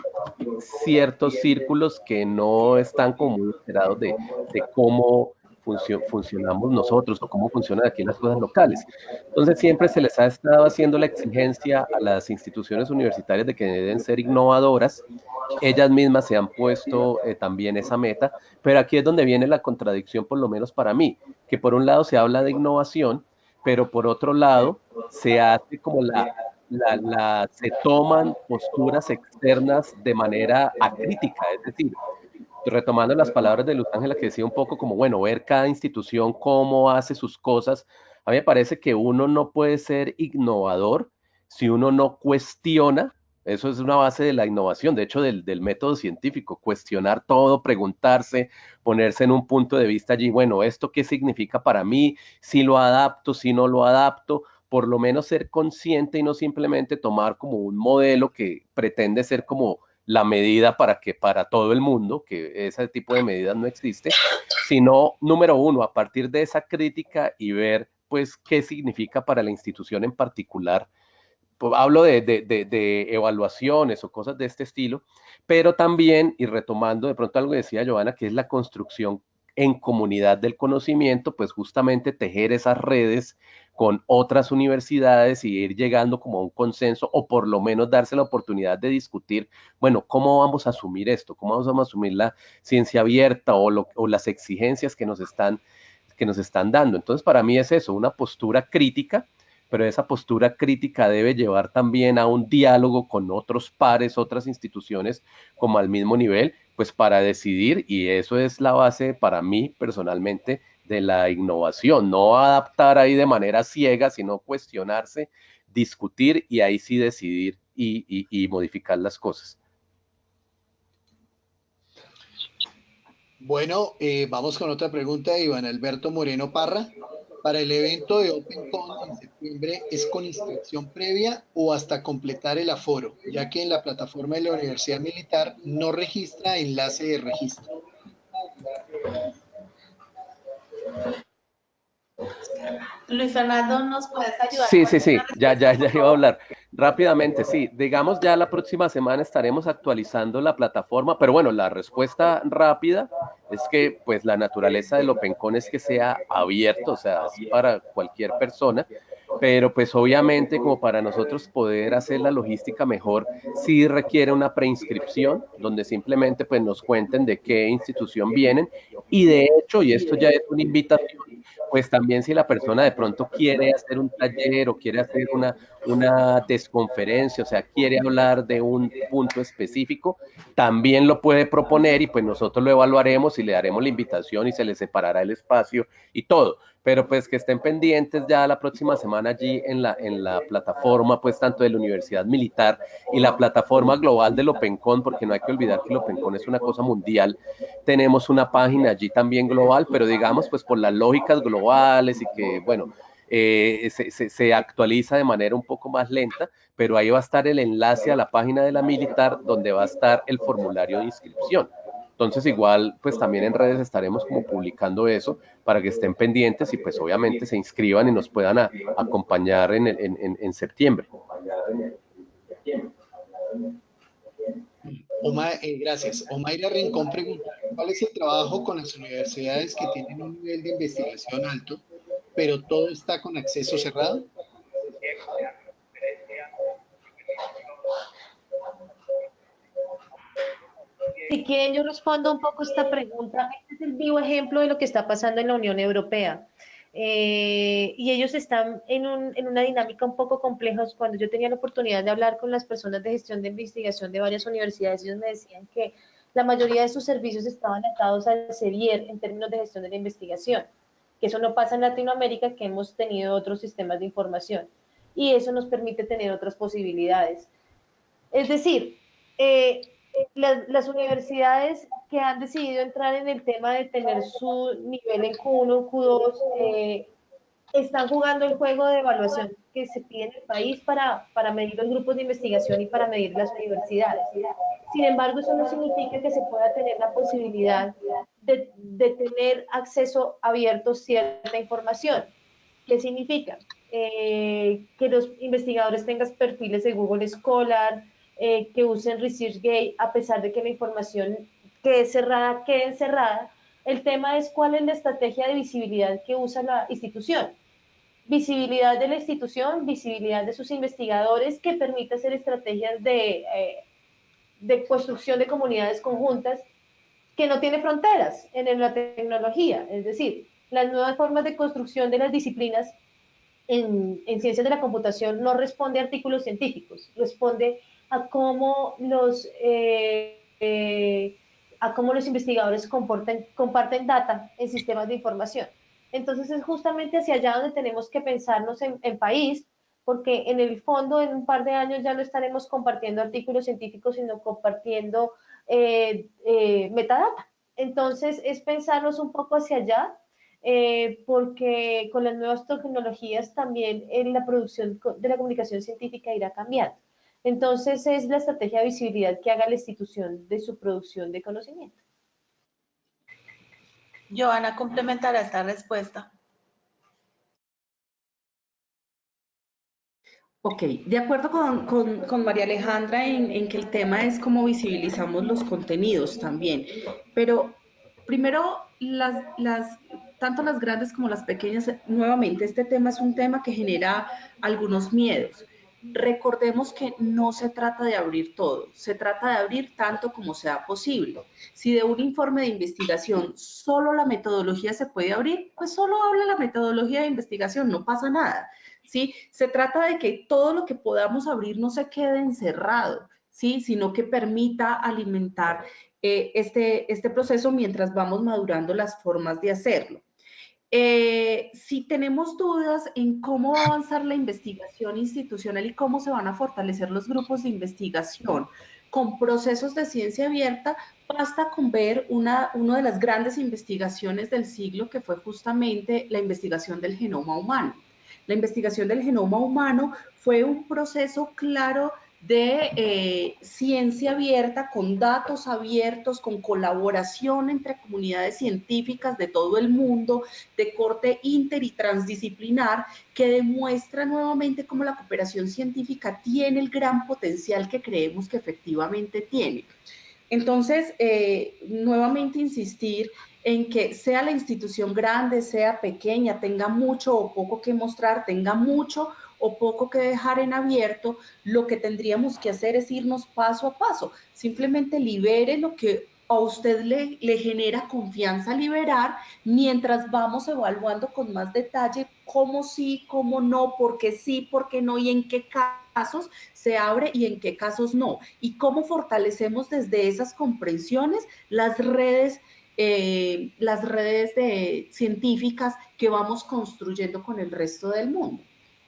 ciertos círculos que no están como muy enterados de cómo funcionamos nosotros o cómo funcionan aquí las cosas locales. Entonces siempre se les ha estado haciendo la exigencia a las instituciones universitarias de que deben ser innovadoras. Ellas mismas se han puesto también esa meta, pero aquí es donde viene la contradicción, por lo menos para mí, que por un lado se habla de innovación, pero por otro lado se hace como se toman posturas externas de manera acrítica, es decir, retomando las palabras de Luz Ángela que decía un poco como, bueno, ver cada institución cómo hace sus cosas, a mí me parece que uno no puede ser innovador si uno no cuestiona. Eso es una base de la innovación, de hecho del método científico, cuestionar todo, preguntarse, ponerse en un punto de vista allí, bueno, ¿esto qué significa para mí? Si lo adapto, si no lo adapto, por lo menos ser consciente y no simplemente tomar como un modelo que pretende ser como la medida para todo el mundo, que ese tipo de medidas no existe, sino, número uno, a partir de esa crítica y ver, pues, qué significa para la institución en particular. Pues, hablo de evaluaciones o cosas de este estilo, pero también, y retomando de pronto algo que decía Joana, que es la construcción en comunidad del conocimiento, pues justamente tejer esas redes con otras universidades y ir llegando como a un consenso o por lo menos darse la oportunidad de discutir, bueno, ¿cómo vamos a asumir esto? ¿Cómo vamos a asumir la ciencia abierta o las exigencias que nos están dando? Entonces, para mí es eso, una postura crítica, pero esa postura crítica debe llevar también a un diálogo con otros pares, otras instituciones como al mismo nivel, pues para decidir, y eso es la base para mí personalmente de la innovación, no adaptar ahí de manera ciega, sino cuestionarse, discutir y ahí sí decidir y modificar las cosas. Bueno, vamos con otra pregunta de Iván Alberto Moreno Parra. Para el evento de OpenCon en septiembre, ¿es con inscripción previa o hasta completar el aforo? Ya que en la plataforma de la Universidad Militar no registra enlace de registro. Luis Fernando, ¿nos puedes ayudar Sí, con sí, esta sí, ya respuesta, por iba a favor? hablar. Rápidamente, sí, digamos ya la próxima semana estaremos actualizando la plataforma, pero bueno, la respuesta rápida es que pues la naturaleza del OpenCon es que sea abierto, o sea, es para cualquier persona, pero pues obviamente como para nosotros poder hacer la logística mejor, sí requiere una preinscripción, donde simplemente pues nos cuenten de qué institución vienen y de hecho, y esto ya es una invitación, pues también si la persona de pronto quiere hacer un taller o quiere hacer una desconferencia, o sea, quiere hablar de un punto específico, también lo puede proponer y pues nosotros lo evaluaremos y le daremos la invitación y se le separará el espacio y todo. Pero pues que estén pendientes ya la próxima semana allí en la plataforma, pues tanto de la Universidad Militar y la plataforma global del OpenCon, porque no hay que olvidar que el OpenCon es una cosa mundial. Tenemos una página allí también global, pero digamos, pues por las lógicas globales y que, bueno, se actualiza de manera un poco más lenta, pero ahí va a estar el enlace a la página de la militar donde va a estar el formulario de inscripción. Entonces igual, pues también en redes estaremos como publicando eso para que estén pendientes y pues obviamente se inscriban y nos puedan acompañar en septiembre. Gracias. Omaira Rincón pregunta, ¿cuál es el trabajo con las universidades que tienen un nivel de investigación alto, pero todo está con acceso cerrado? Si quieren, yo respondo un poco esta pregunta. Este es el vivo ejemplo de lo que está pasando en la Unión Europea. Y ellos están en una dinámica un poco compleja. Cuando yo tenía la oportunidad de hablar con las personas de gestión de investigación de varias universidades, ellos me decían que la mayoría de sus servicios estaban atados al CERIER en términos de gestión de la investigación, que eso no pasa en Latinoamérica, que hemos tenido otros sistemas de información. Y eso nos permite tener otras posibilidades. Es decir, las universidades que han decidido entrar en el tema de tener su nivel en Q1, Q2, están jugando el juego de evaluación que se pide en el país para medir los grupos de investigación y para medir las universidades. Sin embargo, eso no significa que se pueda tener la posibilidad de tener acceso abierto a cierta información. ¿Qué significa? Que los investigadores tengan perfiles de Google Scholar, que usen ResearchGate, a pesar de que la información quede encerrada, El tema es cuál es la estrategia de visibilidad que usa la institución. Visibilidad de la institución, visibilidad de sus investigadores, que permite hacer estrategias de construcción de comunidades conjuntas que no tiene fronteras en la tecnología. Es decir, las nuevas formas de construcción de las disciplinas en ciencias de la computación no responde a artículos científicos, responde a cómo los investigadores comparten data en sistemas de información. Entonces es justamente hacia allá donde tenemos que pensarnos en país, porque en el fondo en un par de años ya no estaremos compartiendo artículos científicos, sino compartiendo metadata. Entonces es pensarnos un poco hacia allá, porque con las nuevas tecnologías también en la producción de la comunicación científica irá cambiando. Entonces es la estrategia de visibilidad que haga la institución de su producción de conocimiento. Joana complementará esta respuesta. Ok, de acuerdo con María Alejandra en que el tema es cómo visibilizamos los contenidos también, pero primero, tanto las grandes como las pequeñas, nuevamente, este tema es un tema que genera algunos miedos. Recordemos que no se trata de abrir todo, se trata de abrir tanto como sea posible. Si de un informe de investigación solo la metodología se puede abrir, pues solo habla la metodología de investigación, no pasa nada. ¿Sí? Se trata de que todo lo que podamos abrir no se quede encerrado, ¿sí? Sino que permita alimentar este proceso mientras vamos madurando las formas de hacerlo. Si tenemos dudas en cómo va a avanzar la investigación institucional y cómo se van a fortalecer los grupos de investigación con procesos de ciencia abierta, basta con ver una de las grandes investigaciones del siglo, que fue justamente la investigación del genoma humano. La investigación del genoma humano fue un proceso claro de ciencia abierta, con datos abiertos, con colaboración entre comunidades científicas de todo el mundo, de corte inter y transdisciplinar, que demuestra nuevamente cómo la cooperación científica tiene el gran potencial que creemos que efectivamente tiene. Entonces, nuevamente insistir en que sea la institución grande, sea pequeña, tenga mucho o poco que mostrar, tenga mucho o poco que dejar en abierto, lo que tendríamos que hacer es irnos paso a paso. Simplemente libere lo que a usted le genera confianza liberar, mientras vamos evaluando con más detalle cómo sí, cómo no, por qué no y en qué casos se abre y en qué casos no. Y cómo fortalecemos desde esas comprensiones las redes científicas que vamos construyendo con el resto del mundo.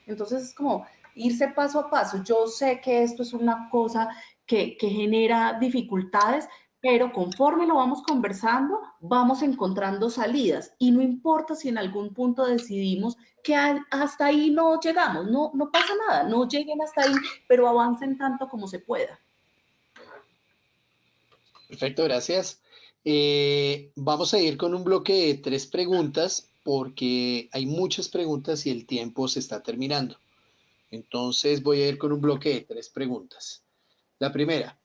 Entonces es como irse paso a paso. Yo sé que esto es una cosa que genera dificultades, pero conforme lo vamos conversando, vamos encontrando salidas. Y no importa si en algún punto decidimos que hasta ahí no llegamos, no pasa nada, no lleguen hasta ahí, pero avancen tanto como se pueda. Perfecto, gracias. Vamos a ir con un bloque de 3 preguntas porque hay muchas preguntas y el tiempo se está terminando. Entonces voy a ir con un bloque de 3 preguntas. La primera,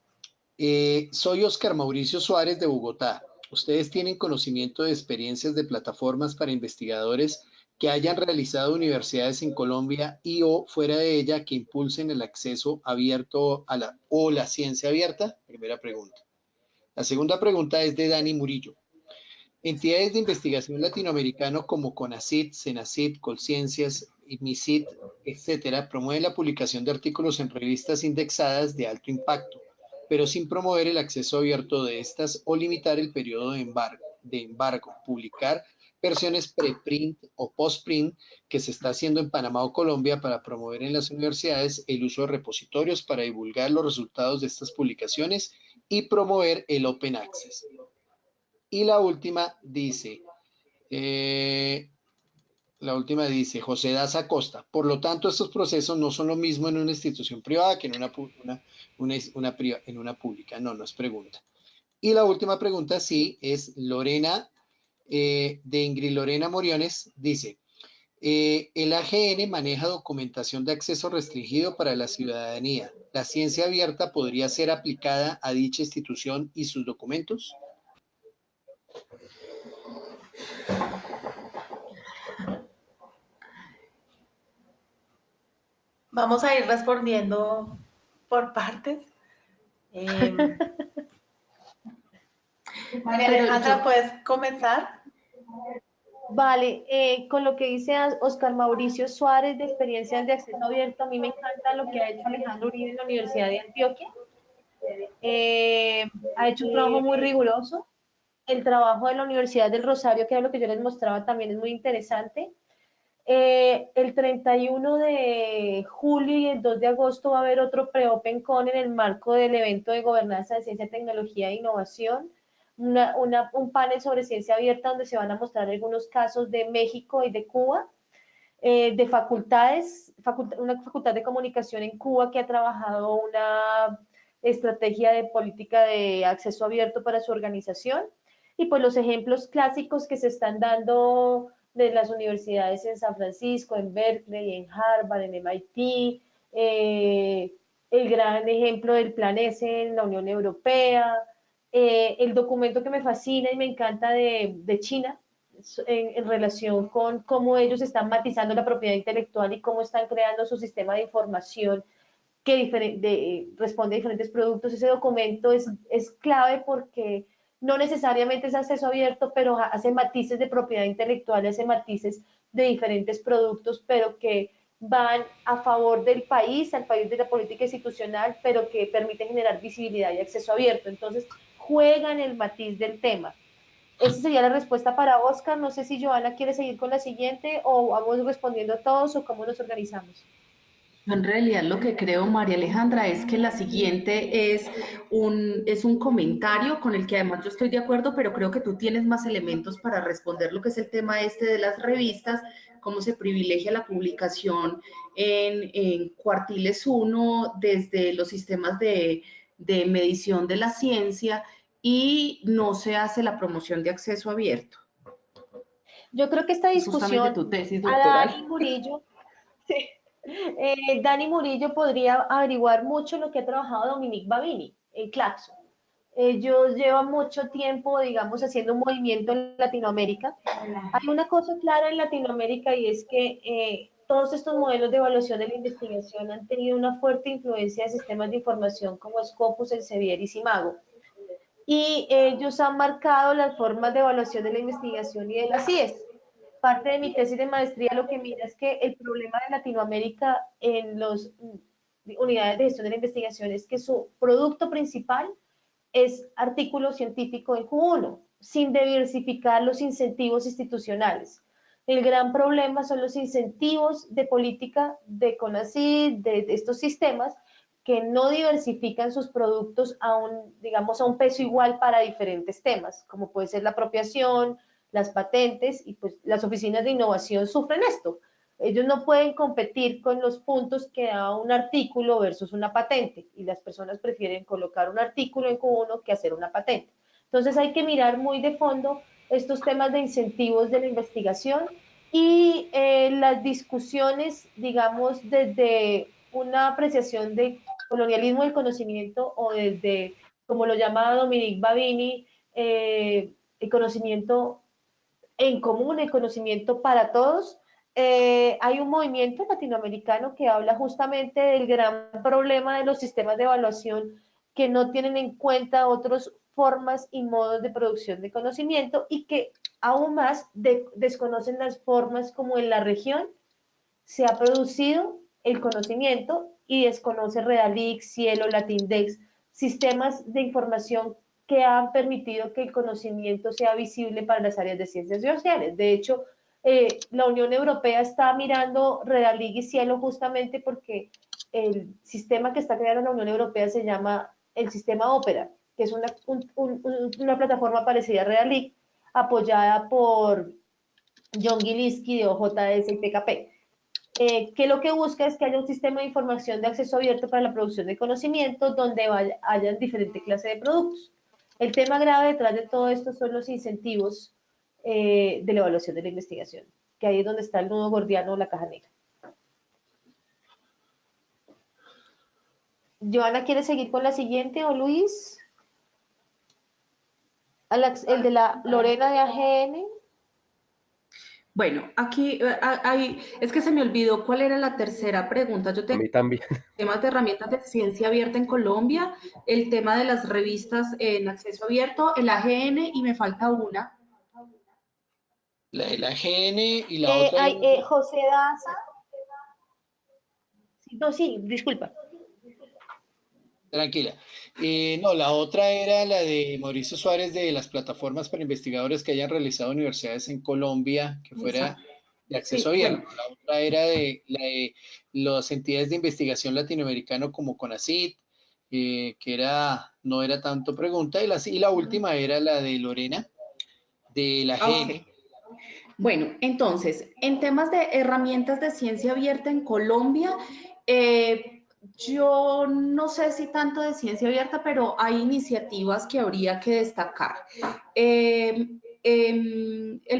soy Oscar Mauricio Suárez de Bogotá. ¿Ustedes tienen conocimiento de experiencias de plataformas para investigadores que hayan realizado universidades en Colombia y o fuera de ella que impulsen el acceso abierto a la ciencia abierta? Primera pregunta. La segunda pregunta es de Dani Murillo. Entidades de investigación latinoamericano como CONACYT, CENACYT, Colciencias, MICIT, etcétera, promueven la publicación de artículos en revistas indexadas de alto impacto, pero sin promover el acceso abierto de estas o limitar el periodo de embargo, publicar versiones preprint o postprint que se está haciendo en Panamá o Colombia para promover en las universidades el uso de repositorios para divulgar los resultados de estas publicaciones y promover el open access. Y la última dice, José Daza Costa, por lo tanto, estos procesos no son lo mismo en una institución privada que en una pública. No, no es pregunta. Y la última pregunta sí es Lorena, de Ingrid Lorena Moriones, dice, el AGN maneja documentación de acceso restringido para la ciudadanía. ¿La ciencia abierta podría ser aplicada a dicha institución y sus documentos? Vamos a ir respondiendo por partes. María Alejandra, ¿puedes comenzar? Vale, con lo que dice Oscar Mauricio Suárez de experiencias de acceso abierto, a mí me encanta lo que ha hecho Alejandro Uribe en la Universidad de Antioquia. Ha hecho un trabajo muy riguroso. El trabajo de la Universidad del Rosario, que era lo que yo les mostraba, también es muy interesante. El 31 de julio y el 2 de agosto va a haber otro pre-OpenCon en el marco del evento de gobernanza de ciencia, tecnología e innovación, un panel sobre ciencia abierta donde se van a mostrar algunos casos de México y de Cuba, de facultades, una facultad de comunicación en Cuba que ha trabajado una estrategia de política de acceso abierto para su organización, y pues los ejemplos clásicos que se están dando de las universidades en San Francisco, en Berkeley, en Harvard, en MIT, el gran ejemplo del Plan S en la Unión Europea, el documento que me fascina y me encanta de China en relación con cómo ellos están matizando la propiedad intelectual y cómo están creando su sistema de información que responde a diferentes productos. Ese documento es clave porque no necesariamente es acceso abierto, pero hace matices de propiedad intelectual, hace matices de diferentes productos, pero que van a favor del país, al país de la política institucional, pero que permiten generar visibilidad y acceso abierto. Entonces, juegan el matiz del tema. Esa sería la respuesta para Oscar. No sé si Joana quiere seguir con la siguiente o vamos respondiendo todos o cómo nos organizamos. Yo en realidad lo que creo, María Alejandra, es que la siguiente es un comentario con el que además yo estoy de acuerdo, pero creo que tú tienes más elementos para responder lo que es el tema este de las revistas, cómo se privilegia la publicación en cuartiles 1 desde los sistemas de medición de la ciencia y no se hace la promoción de acceso abierto. Yo creo que esta Es justamente discusión tu tesis a doctoral. Dani Murillo, sí, Dani Murillo podría averiguar mucho lo que ha trabajado Dominique Babini en Claxo. Ellos llevan mucho tiempo, digamos, haciendo un movimiento en Latinoamérica. Hay una cosa clara en Latinoamérica y es que todos estos modelos de evaluación de la investigación han tenido una fuerte influencia de sistemas de información como Scopus, Elsevier y Simago. Y ellos han marcado las formas de evaluación de la investigación y de las CIES. Parte de mi tesis de maestría lo que mira es que el problema de Latinoamérica en las unidades de gestión de la investigación es que su producto principal es artículo científico en Q1, sin diversificar los incentivos institucionales. El gran problema son los incentivos de política de CONACYT, de estos sistemas, que no diversifican sus productos a un, digamos, a un peso igual para diferentes temas, como puede ser la apropiación, las patentes, y pues las oficinas de innovación sufren esto. Ellos no pueden competir con los puntos que da un artículo versus una patente, y las personas prefieren colocar un artículo en Q1 que hacer una patente. Entonces hay que mirar muy de fondo estos temas de incentivos de la investigación y las discusiones, digamos, desde una apreciación de colonialismo del conocimiento o desde, como lo llama Dominique Babini, el conocimiento en común, el conocimiento para todos. Hay un movimiento latinoamericano que habla justamente del gran problema de los sistemas de evaluación que no tienen en cuenta otras formas y modos de producción de conocimiento y que aún más desconocen las formas como en la región se ha producido el conocimiento y desconoce Redalix, Cielo, Latindex, sistemas de información que han permitido que el conocimiento sea visible para las áreas de ciencias sociales. De hecho, la Unión Europea está mirando Redalix y Cielo justamente porque el sistema que está creando la Unión Europea se llama el sistema Opera, que es una plataforma parecida a Redalix, apoyada por John Gilinski de OJS y PKP, que lo que busca es que haya un sistema de información de acceso abierto para la producción de conocimiento donde hayan diferentes clases de productos. El tema grave detrás de todo esto son los incentivos de la evaluación de la investigación, que ahí es donde está el nudo gordiano o la caja negra. Joana, ¿quiere seguir con la siguiente o Luis? El de la Lorena de AGN. Bueno, aquí es que se me olvidó cuál era la tercera pregunta. Yo A tengo mí también. temas de herramientas de ciencia abierta en Colombia, el tema de las revistas en acceso abierto, el AGN y me falta una. La del AGN y la otra era... José Daza, no, sí, disculpa. Tranquila. No, la otra era la de Mauricio Suárez de las plataformas para investigadores que hayan realizado universidades en Colombia, que fuera Exacto. de acceso Sí, bueno, abierto. La otra era de la de las entidades de investigación latinoamericano como CONACYT, que era, no era tanto pregunta, y la última era la de Lorena, de la ok. GN. Bueno, entonces, en temas de herramientas de ciencia abierta en Colombia, yo no sé si tanto de ciencia abierta, pero hay iniciativas que habría que destacar. El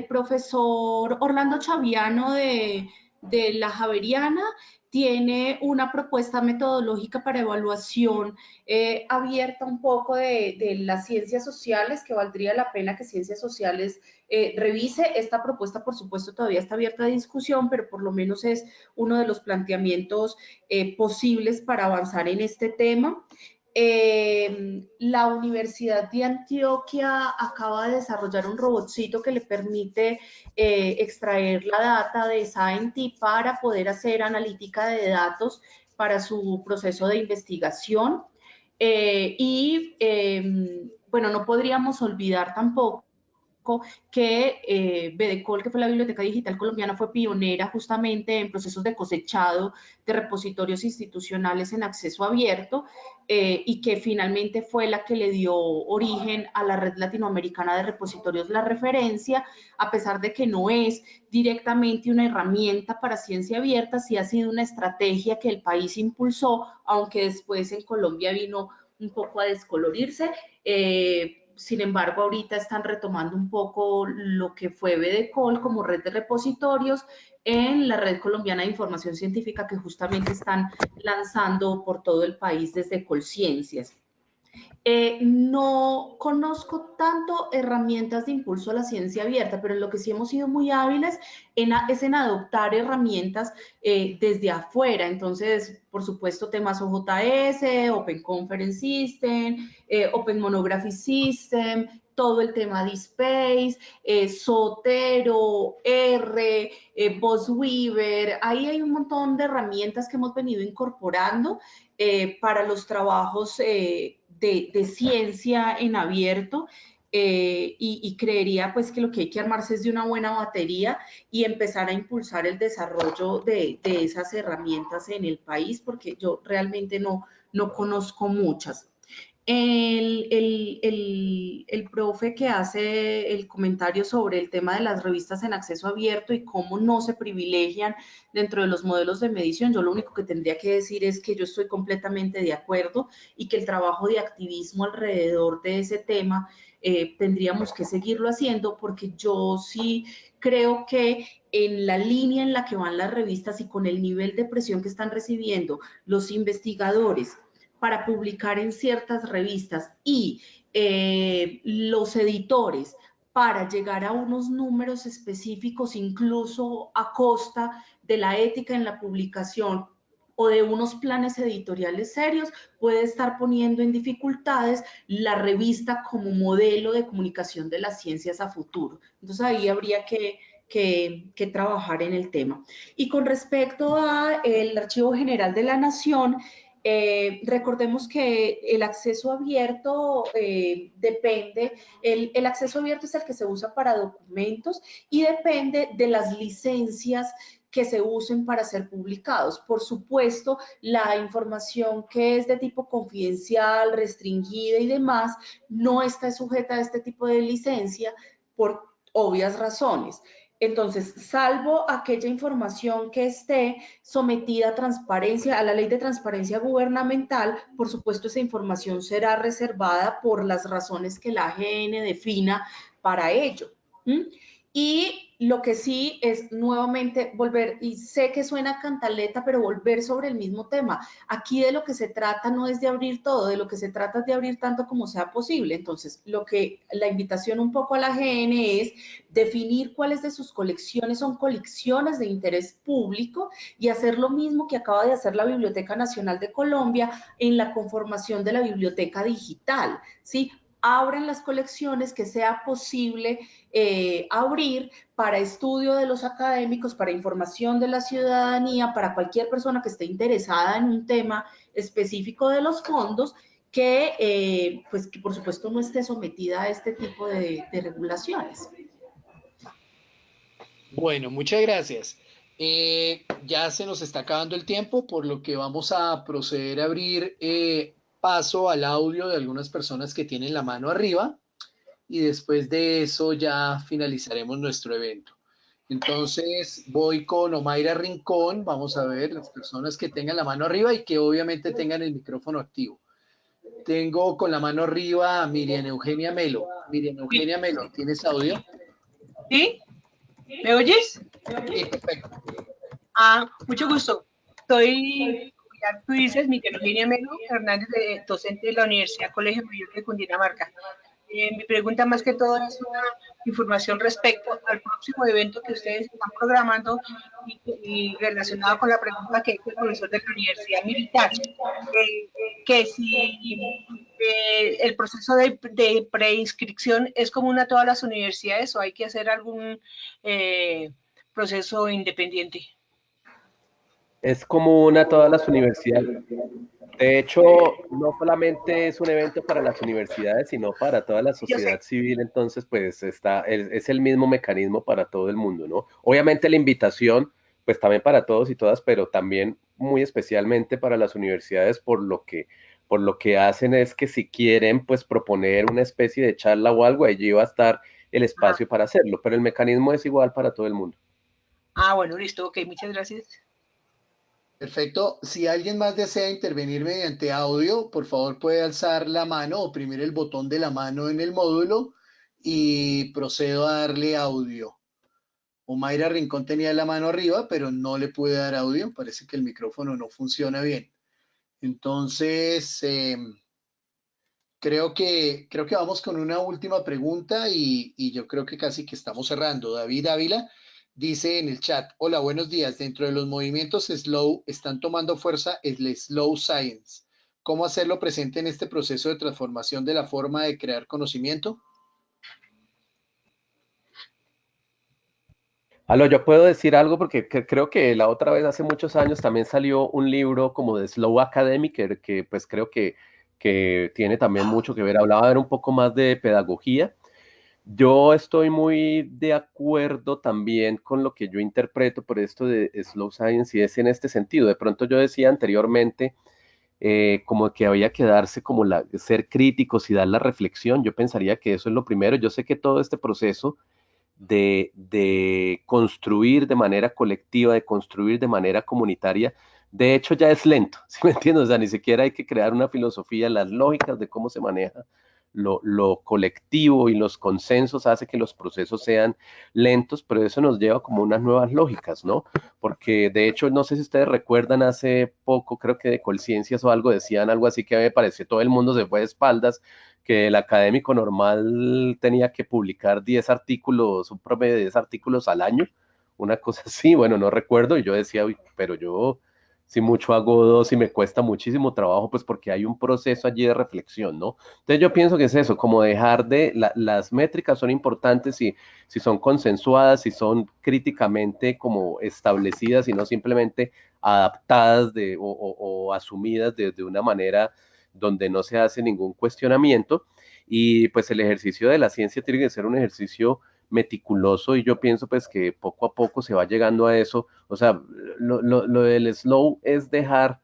profesor Orlando Chaviano de la Javeriana tiene una propuesta metodológica para evaluación abierta un poco de las ciencias sociales, que valdría la pena que ciencias sociales revise. Esta propuesta, por supuesto, todavía está abierta a discusión, pero por lo menos es uno de los planteamientos posibles para avanzar en este tema. La Universidad de Antioquia acaba de desarrollar un robotcito que le permite extraer la data de Scientist para poder hacer analítica de datos para su proceso de investigación. Bueno, no podríamos olvidar tampoco que Bedecol, que fue la Biblioteca Digital Colombiana, fue pionera justamente en procesos de cosechado de repositorios institucionales en acceso abierto y que finalmente fue la que le dio origen a la Red Latinoamericana de Repositorios La Referencia, a pesar de que no es directamente una herramienta para ciencia abierta, sí ha sido una estrategia que el país impulsó, aunque después en Colombia vino un poco a descolorirse. Sin embargo, ahorita están retomando un poco lo que fue Bedecol como red de repositorios en la Red Colombiana de Información Científica que justamente están lanzando por todo el país desde Colciencias. No conozco tanto herramientas de impulso a la ciencia abierta, pero en lo que sí hemos sido muy hábiles es en adoptar herramientas desde afuera. Entonces, por supuesto, temas OJS, Open Conference System, Open Monography System, todo el tema de Space, Zotero, R, Bosweaver. Ahí hay un montón de herramientas que hemos venido incorporando para los trabajos de ciencia en abierto y creería pues que lo que hay que armarse es de una buena batería y empezar a impulsar el desarrollo de esas herramientas en el país porque yo realmente no conozco muchas. El profe que hace el comentario sobre el tema de las revistas en acceso abierto y cómo no se privilegian dentro de los modelos de medición, yo lo único que tendría que decir es que yo estoy completamente de acuerdo y que el trabajo de activismo alrededor de ese tema tendríamos que seguirlo haciendo porque yo sí creo que en la línea en la que van las revistas y con el nivel de presión que están recibiendo los investigadores para publicar en ciertas revistas y los editores para llegar a unos números específicos, incluso a costa de la ética en la publicación o de unos planes editoriales serios, puede estar poniendo en dificultades la revista como modelo de comunicación de las ciencias a futuro. Entonces ahí habría que trabajar en el tema. Y con respecto al Archivo General de la Nación, recordemos que el acceso abierto depende, el acceso abierto es el que se usa para documentos y depende de las licencias que se usen para ser publicados. Por supuesto, la información que es de tipo confidencial, restringida y demás, no está sujeta a este tipo de licencia por obvias razones. Entonces, salvo aquella información que esté sometida a transparencia, a la ley de transparencia gubernamental, por supuesto esa información será reservada por las razones que la AGN defina para ello. ¿Mm? Y lo que sí es nuevamente volver, y sé que suena cantaleta, pero volver sobre el mismo tema. Aquí de lo que se trata no es de abrir todo, de lo que se trata es de abrir tanto como sea posible. Entonces, la invitación un poco a la GN es definir cuáles de sus colecciones son colecciones de interés público y hacer lo mismo que acaba de hacer la Biblioteca Nacional de Colombia en la conformación de la biblioteca digital, ¿sí? Abran las colecciones que sea posible abrir para estudio de los académicos, para información de la ciudadanía, para cualquier persona que esté interesada en un tema específico de los fondos, pues que por supuesto no esté sometida a este tipo de regulaciones. Bueno, muchas gracias. Ya se nos está acabando el tiempo, por lo que vamos a proceder a abrir paso al audio de algunas personas que tienen la mano arriba y después de eso ya finalizaremos nuestro evento. Entonces voy con Omaira Rincón, vamos a ver las personas que tengan la mano arriba y que obviamente tengan el micrófono activo. Tengo con la mano arriba a Miriam Eugenia Melo. Miriam Eugenia Melo, ¿tienes audio? ¿Sí? ¿Me oyes? Sí, perfecto. Mucho gusto. Soy, como ya tú dices, Miguel Eugenia Melo Hernández, docente de la Universidad Colegio Mayor de Cundinamarca. Mi pregunta más que todo es una información respecto al próximo evento que ustedes están programando y relacionado con la pregunta que hizo el profesor de la Universidad Militar, que si el proceso de preinscripción es común a todas las universidades o hay que hacer algún proceso independiente. Es común a todas las universidades. De hecho, no solamente es un evento para las universidades, sino para toda la Yo sé. sociedad civil, entonces pues es el mismo mecanismo para todo el mundo, ¿no? Obviamente la invitación, pues también para todos y todas, pero también muy especialmente para las universidades, por lo que hacen es que si quieren pues proponer una especie de charla o algo, allí va a estar el espacio para hacerlo, pero el mecanismo es igual para todo el mundo. Bueno, listo, ok, muchas gracias. Perfecto. Si alguien más desea intervenir mediante audio, por favor puede alzar la mano, oprimir el botón de la mano en el módulo y procedo a darle audio. Omaira Rincón tenía la mano arriba, pero no le pude dar audio. Parece que el micrófono no funciona bien. Entonces, creo que vamos con una última pregunta y yo creo que casi que estamos cerrando. David Ávila dice en el chat, hola, buenos días. Dentro de los movimientos slow están tomando fuerza el slow science. ¿Cómo hacerlo presente en este proceso de transformación de la forma de crear conocimiento? Aló, yo puedo decir algo porque creo que la otra vez, hace muchos años, también salió un libro como de Slow Academic, que pues creo que tiene también mucho que ver. Hablaba de un poco más de pedagogía. Yo estoy muy de acuerdo también con lo que yo interpreto por esto de Slow Science y es en este sentido. De pronto yo decía anteriormente como que había que darse como ser críticos y dar la reflexión. Yo pensaría que eso es lo primero. Yo sé que todo este proceso de construir de manera colectiva, de construir de manera comunitaria, de hecho ya es lento, ¿sí me entiendes? O sea, ni siquiera hay que crear una filosofía, las lógicas de cómo se maneja lo colectivo y los consensos hace que los procesos sean lentos, pero eso nos lleva como unas nuevas lógicas, ¿no? Porque de hecho, no sé si ustedes recuerdan hace poco, creo que de Colciencias o algo, decían algo así que me pareció todo el mundo se fue de espaldas, que el académico normal tenía que publicar 10 artículos, un promedio de 10 artículos al año, una cosa así, bueno, no recuerdo, y yo decía, uy, pero yo si mucho hago dos y me cuesta muchísimo trabajo, pues porque hay un proceso allí de reflexión, ¿no? Entonces yo pienso que es eso, como dejar las métricas son importantes si son consensuadas, si son críticamente como establecidas y no simplemente adaptadas o asumidas de una manera donde no se hace ningún cuestionamiento. Y pues el ejercicio de la ciencia tiene que ser un ejercicio meticuloso y yo pienso pues que poco a poco se va llegando a eso. O sea, lo del slow es dejar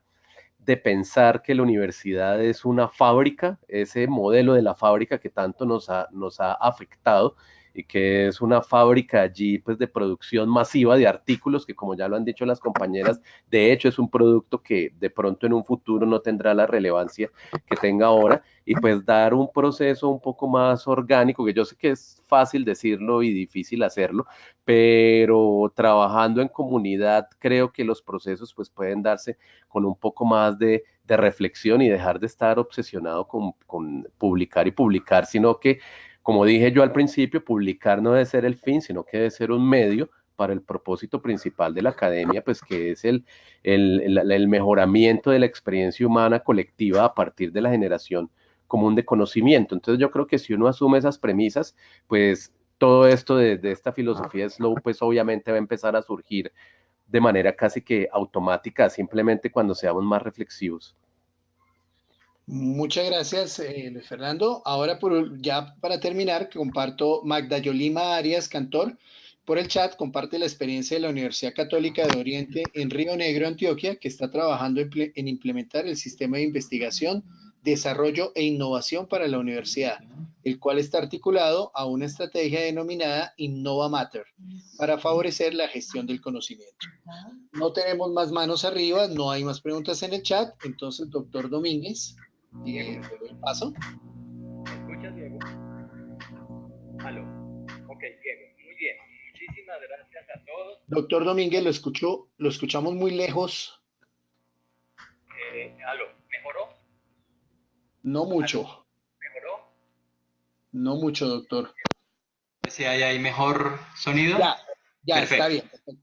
de pensar que la universidad es una fábrica, ese modelo de la fábrica que tanto nos ha afectado, y que es una fábrica allí pues de producción masiva de artículos que, como ya lo han dicho las compañeras, de hecho es un producto que de pronto en un futuro no tendrá la relevancia que tenga ahora, y pues dar un proceso un poco más orgánico, que yo sé que es fácil decirlo y difícil hacerlo, pero trabajando en comunidad creo que los procesos pues pueden darse con un poco más de reflexión y dejar de estar obsesionado con publicar y publicar, sino que, como dije yo al principio, publicar no debe ser el fin, sino que debe ser un medio para el propósito principal de la academia, pues que es el mejoramiento de la experiencia humana colectiva a partir de la generación común de conocimiento. Entonces yo creo que si uno asume esas premisas, pues todo esto de esta filosofía de Slow, pues obviamente va a empezar a surgir de manera casi que automática, simplemente cuando seamos más reflexivos. Muchas gracias, Luis Fernando. Ahora, ya para terminar, comparto Magda Yolima Arias Cantor por el chat, comparte la experiencia de la Universidad Católica de Oriente en Río Negro, Antioquia, que está trabajando en implementar el sistema de investigación, desarrollo e innovación para la universidad, el cual está articulado a una estrategia denominada Innova Matter para favorecer la gestión del conocimiento. No tenemos más manos arriba, no hay más preguntas en el chat, entonces, doctor Domínguez. Le doy paso. ¿Me escuchas, Diego? Aló. Ok, Diego. Muy bien. Muchísimas gracias a todos. Doctor Domínguez, lo escuchamos muy lejos. Aló. ¿Mejoró? No mucho. ¿Aló? ¿Mejoró? No mucho, doctor. Si hay ahí mejor sonido. Ya está Perfecto. bien.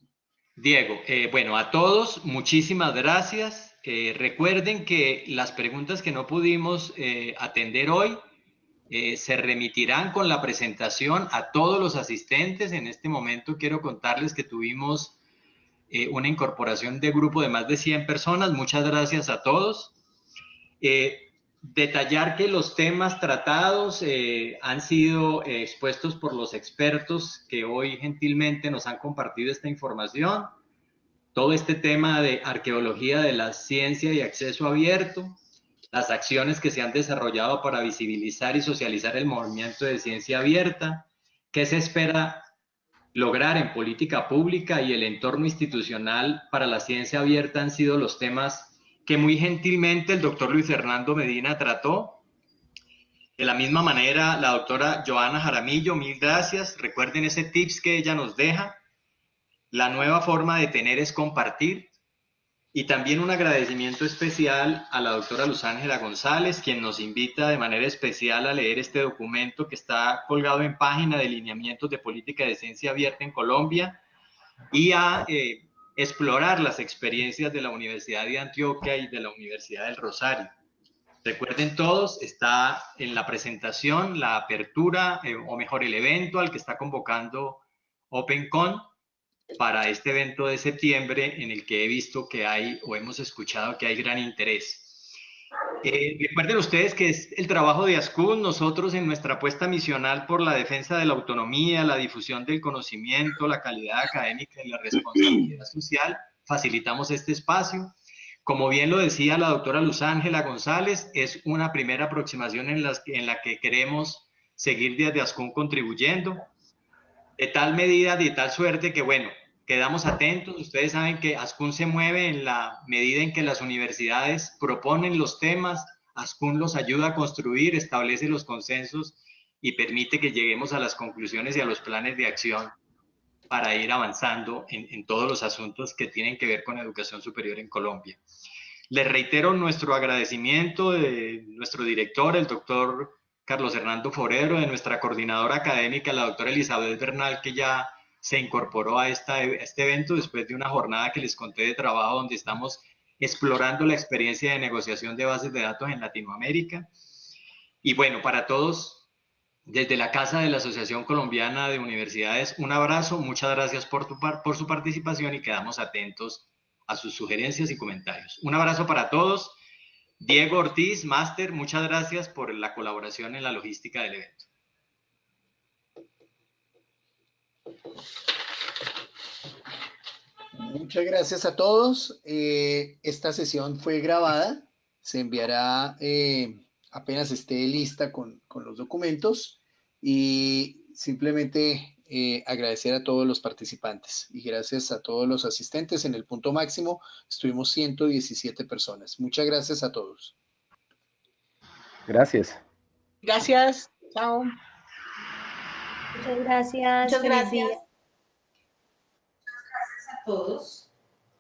Diego, bueno, a todos, muchísimas gracias. Recuerden que las preguntas que no pudimos atender hoy se remitirán con la presentación a todos los asistentes. En este momento quiero contarles que tuvimos una incorporación de grupo de más de 100 personas. Muchas gracias a todos. Detallar que los temas tratados han sido expuestos por los expertos que hoy gentilmente nos han compartido esta información. Todo este tema de arqueología de la ciencia y acceso abierto, las acciones que se han desarrollado para visibilizar y socializar el movimiento de ciencia abierta, qué se espera lograr en política pública y el entorno institucional para la ciencia abierta han sido los temas que muy gentilmente el doctor Luis Fernando Medina trató. De la misma manera, la doctora Joana Jaramillo, mil gracias. Recuerden ese tips que ella nos deja. La nueva forma de tener es compartir. Y también un agradecimiento especial a la doctora Luz Ángela González, quien nos invita de manera especial a leer este documento que está colgado en página de lineamientos de política de ciencia abierta en Colombia y a explorar las experiencias de la Universidad de Antioquia y de la Universidad del Rosario. Recuerden todos, está en la presentación, la apertura, o mejor el evento al que está convocando OpenCon para este evento de septiembre en el que he visto que hay o hemos escuchado que hay gran interés. Recuerden ustedes que es el trabajo de ASCUN. Nosotros en nuestra apuesta misional por la defensa de la autonomía, la difusión del conocimiento, la calidad académica y la responsabilidad social, facilitamos este espacio. Como bien lo decía la doctora Luz Ángela González, es una primera aproximación en la que queremos seguir desde ASCUN contribuyendo, de tal medida, de tal suerte que, bueno, quedamos atentos. Ustedes saben que ASCUN se mueve en la medida en que las universidades proponen los temas, ASCUN los ayuda a construir, establece los consensos y permite que lleguemos a las conclusiones y a los planes de acción para ir avanzando en todos los asuntos que tienen que ver con educación superior en Colombia. Les reitero nuestro agradecimiento de nuestro director, el doctor Carlos Hernando Forero, de nuestra coordinadora académica, la doctora Elizabeth Bernal, que ya se incorporó a este evento después de una jornada que les conté de trabajo donde estamos explorando la experiencia de negociación de bases de datos en Latinoamérica. Y bueno, para todos, desde la Casa de la Asociación Colombiana de Universidades, un abrazo, muchas gracias por su participación y quedamos atentos a sus sugerencias y comentarios. Un abrazo para todos. Diego Ortiz, máster, muchas gracias por la colaboración en la logística del evento. Muchas gracias a todos. Esta sesión fue grabada. Se enviará apenas esté lista con los documentos. Y simplemente agradecer a todos los participantes y gracias a todos los asistentes. En el punto máximo estuvimos 117 personas. Muchas gracias a todos. Gracias. Gracias. Chao. Muchas gracias. Muchas Feliz gracias. día. A todos.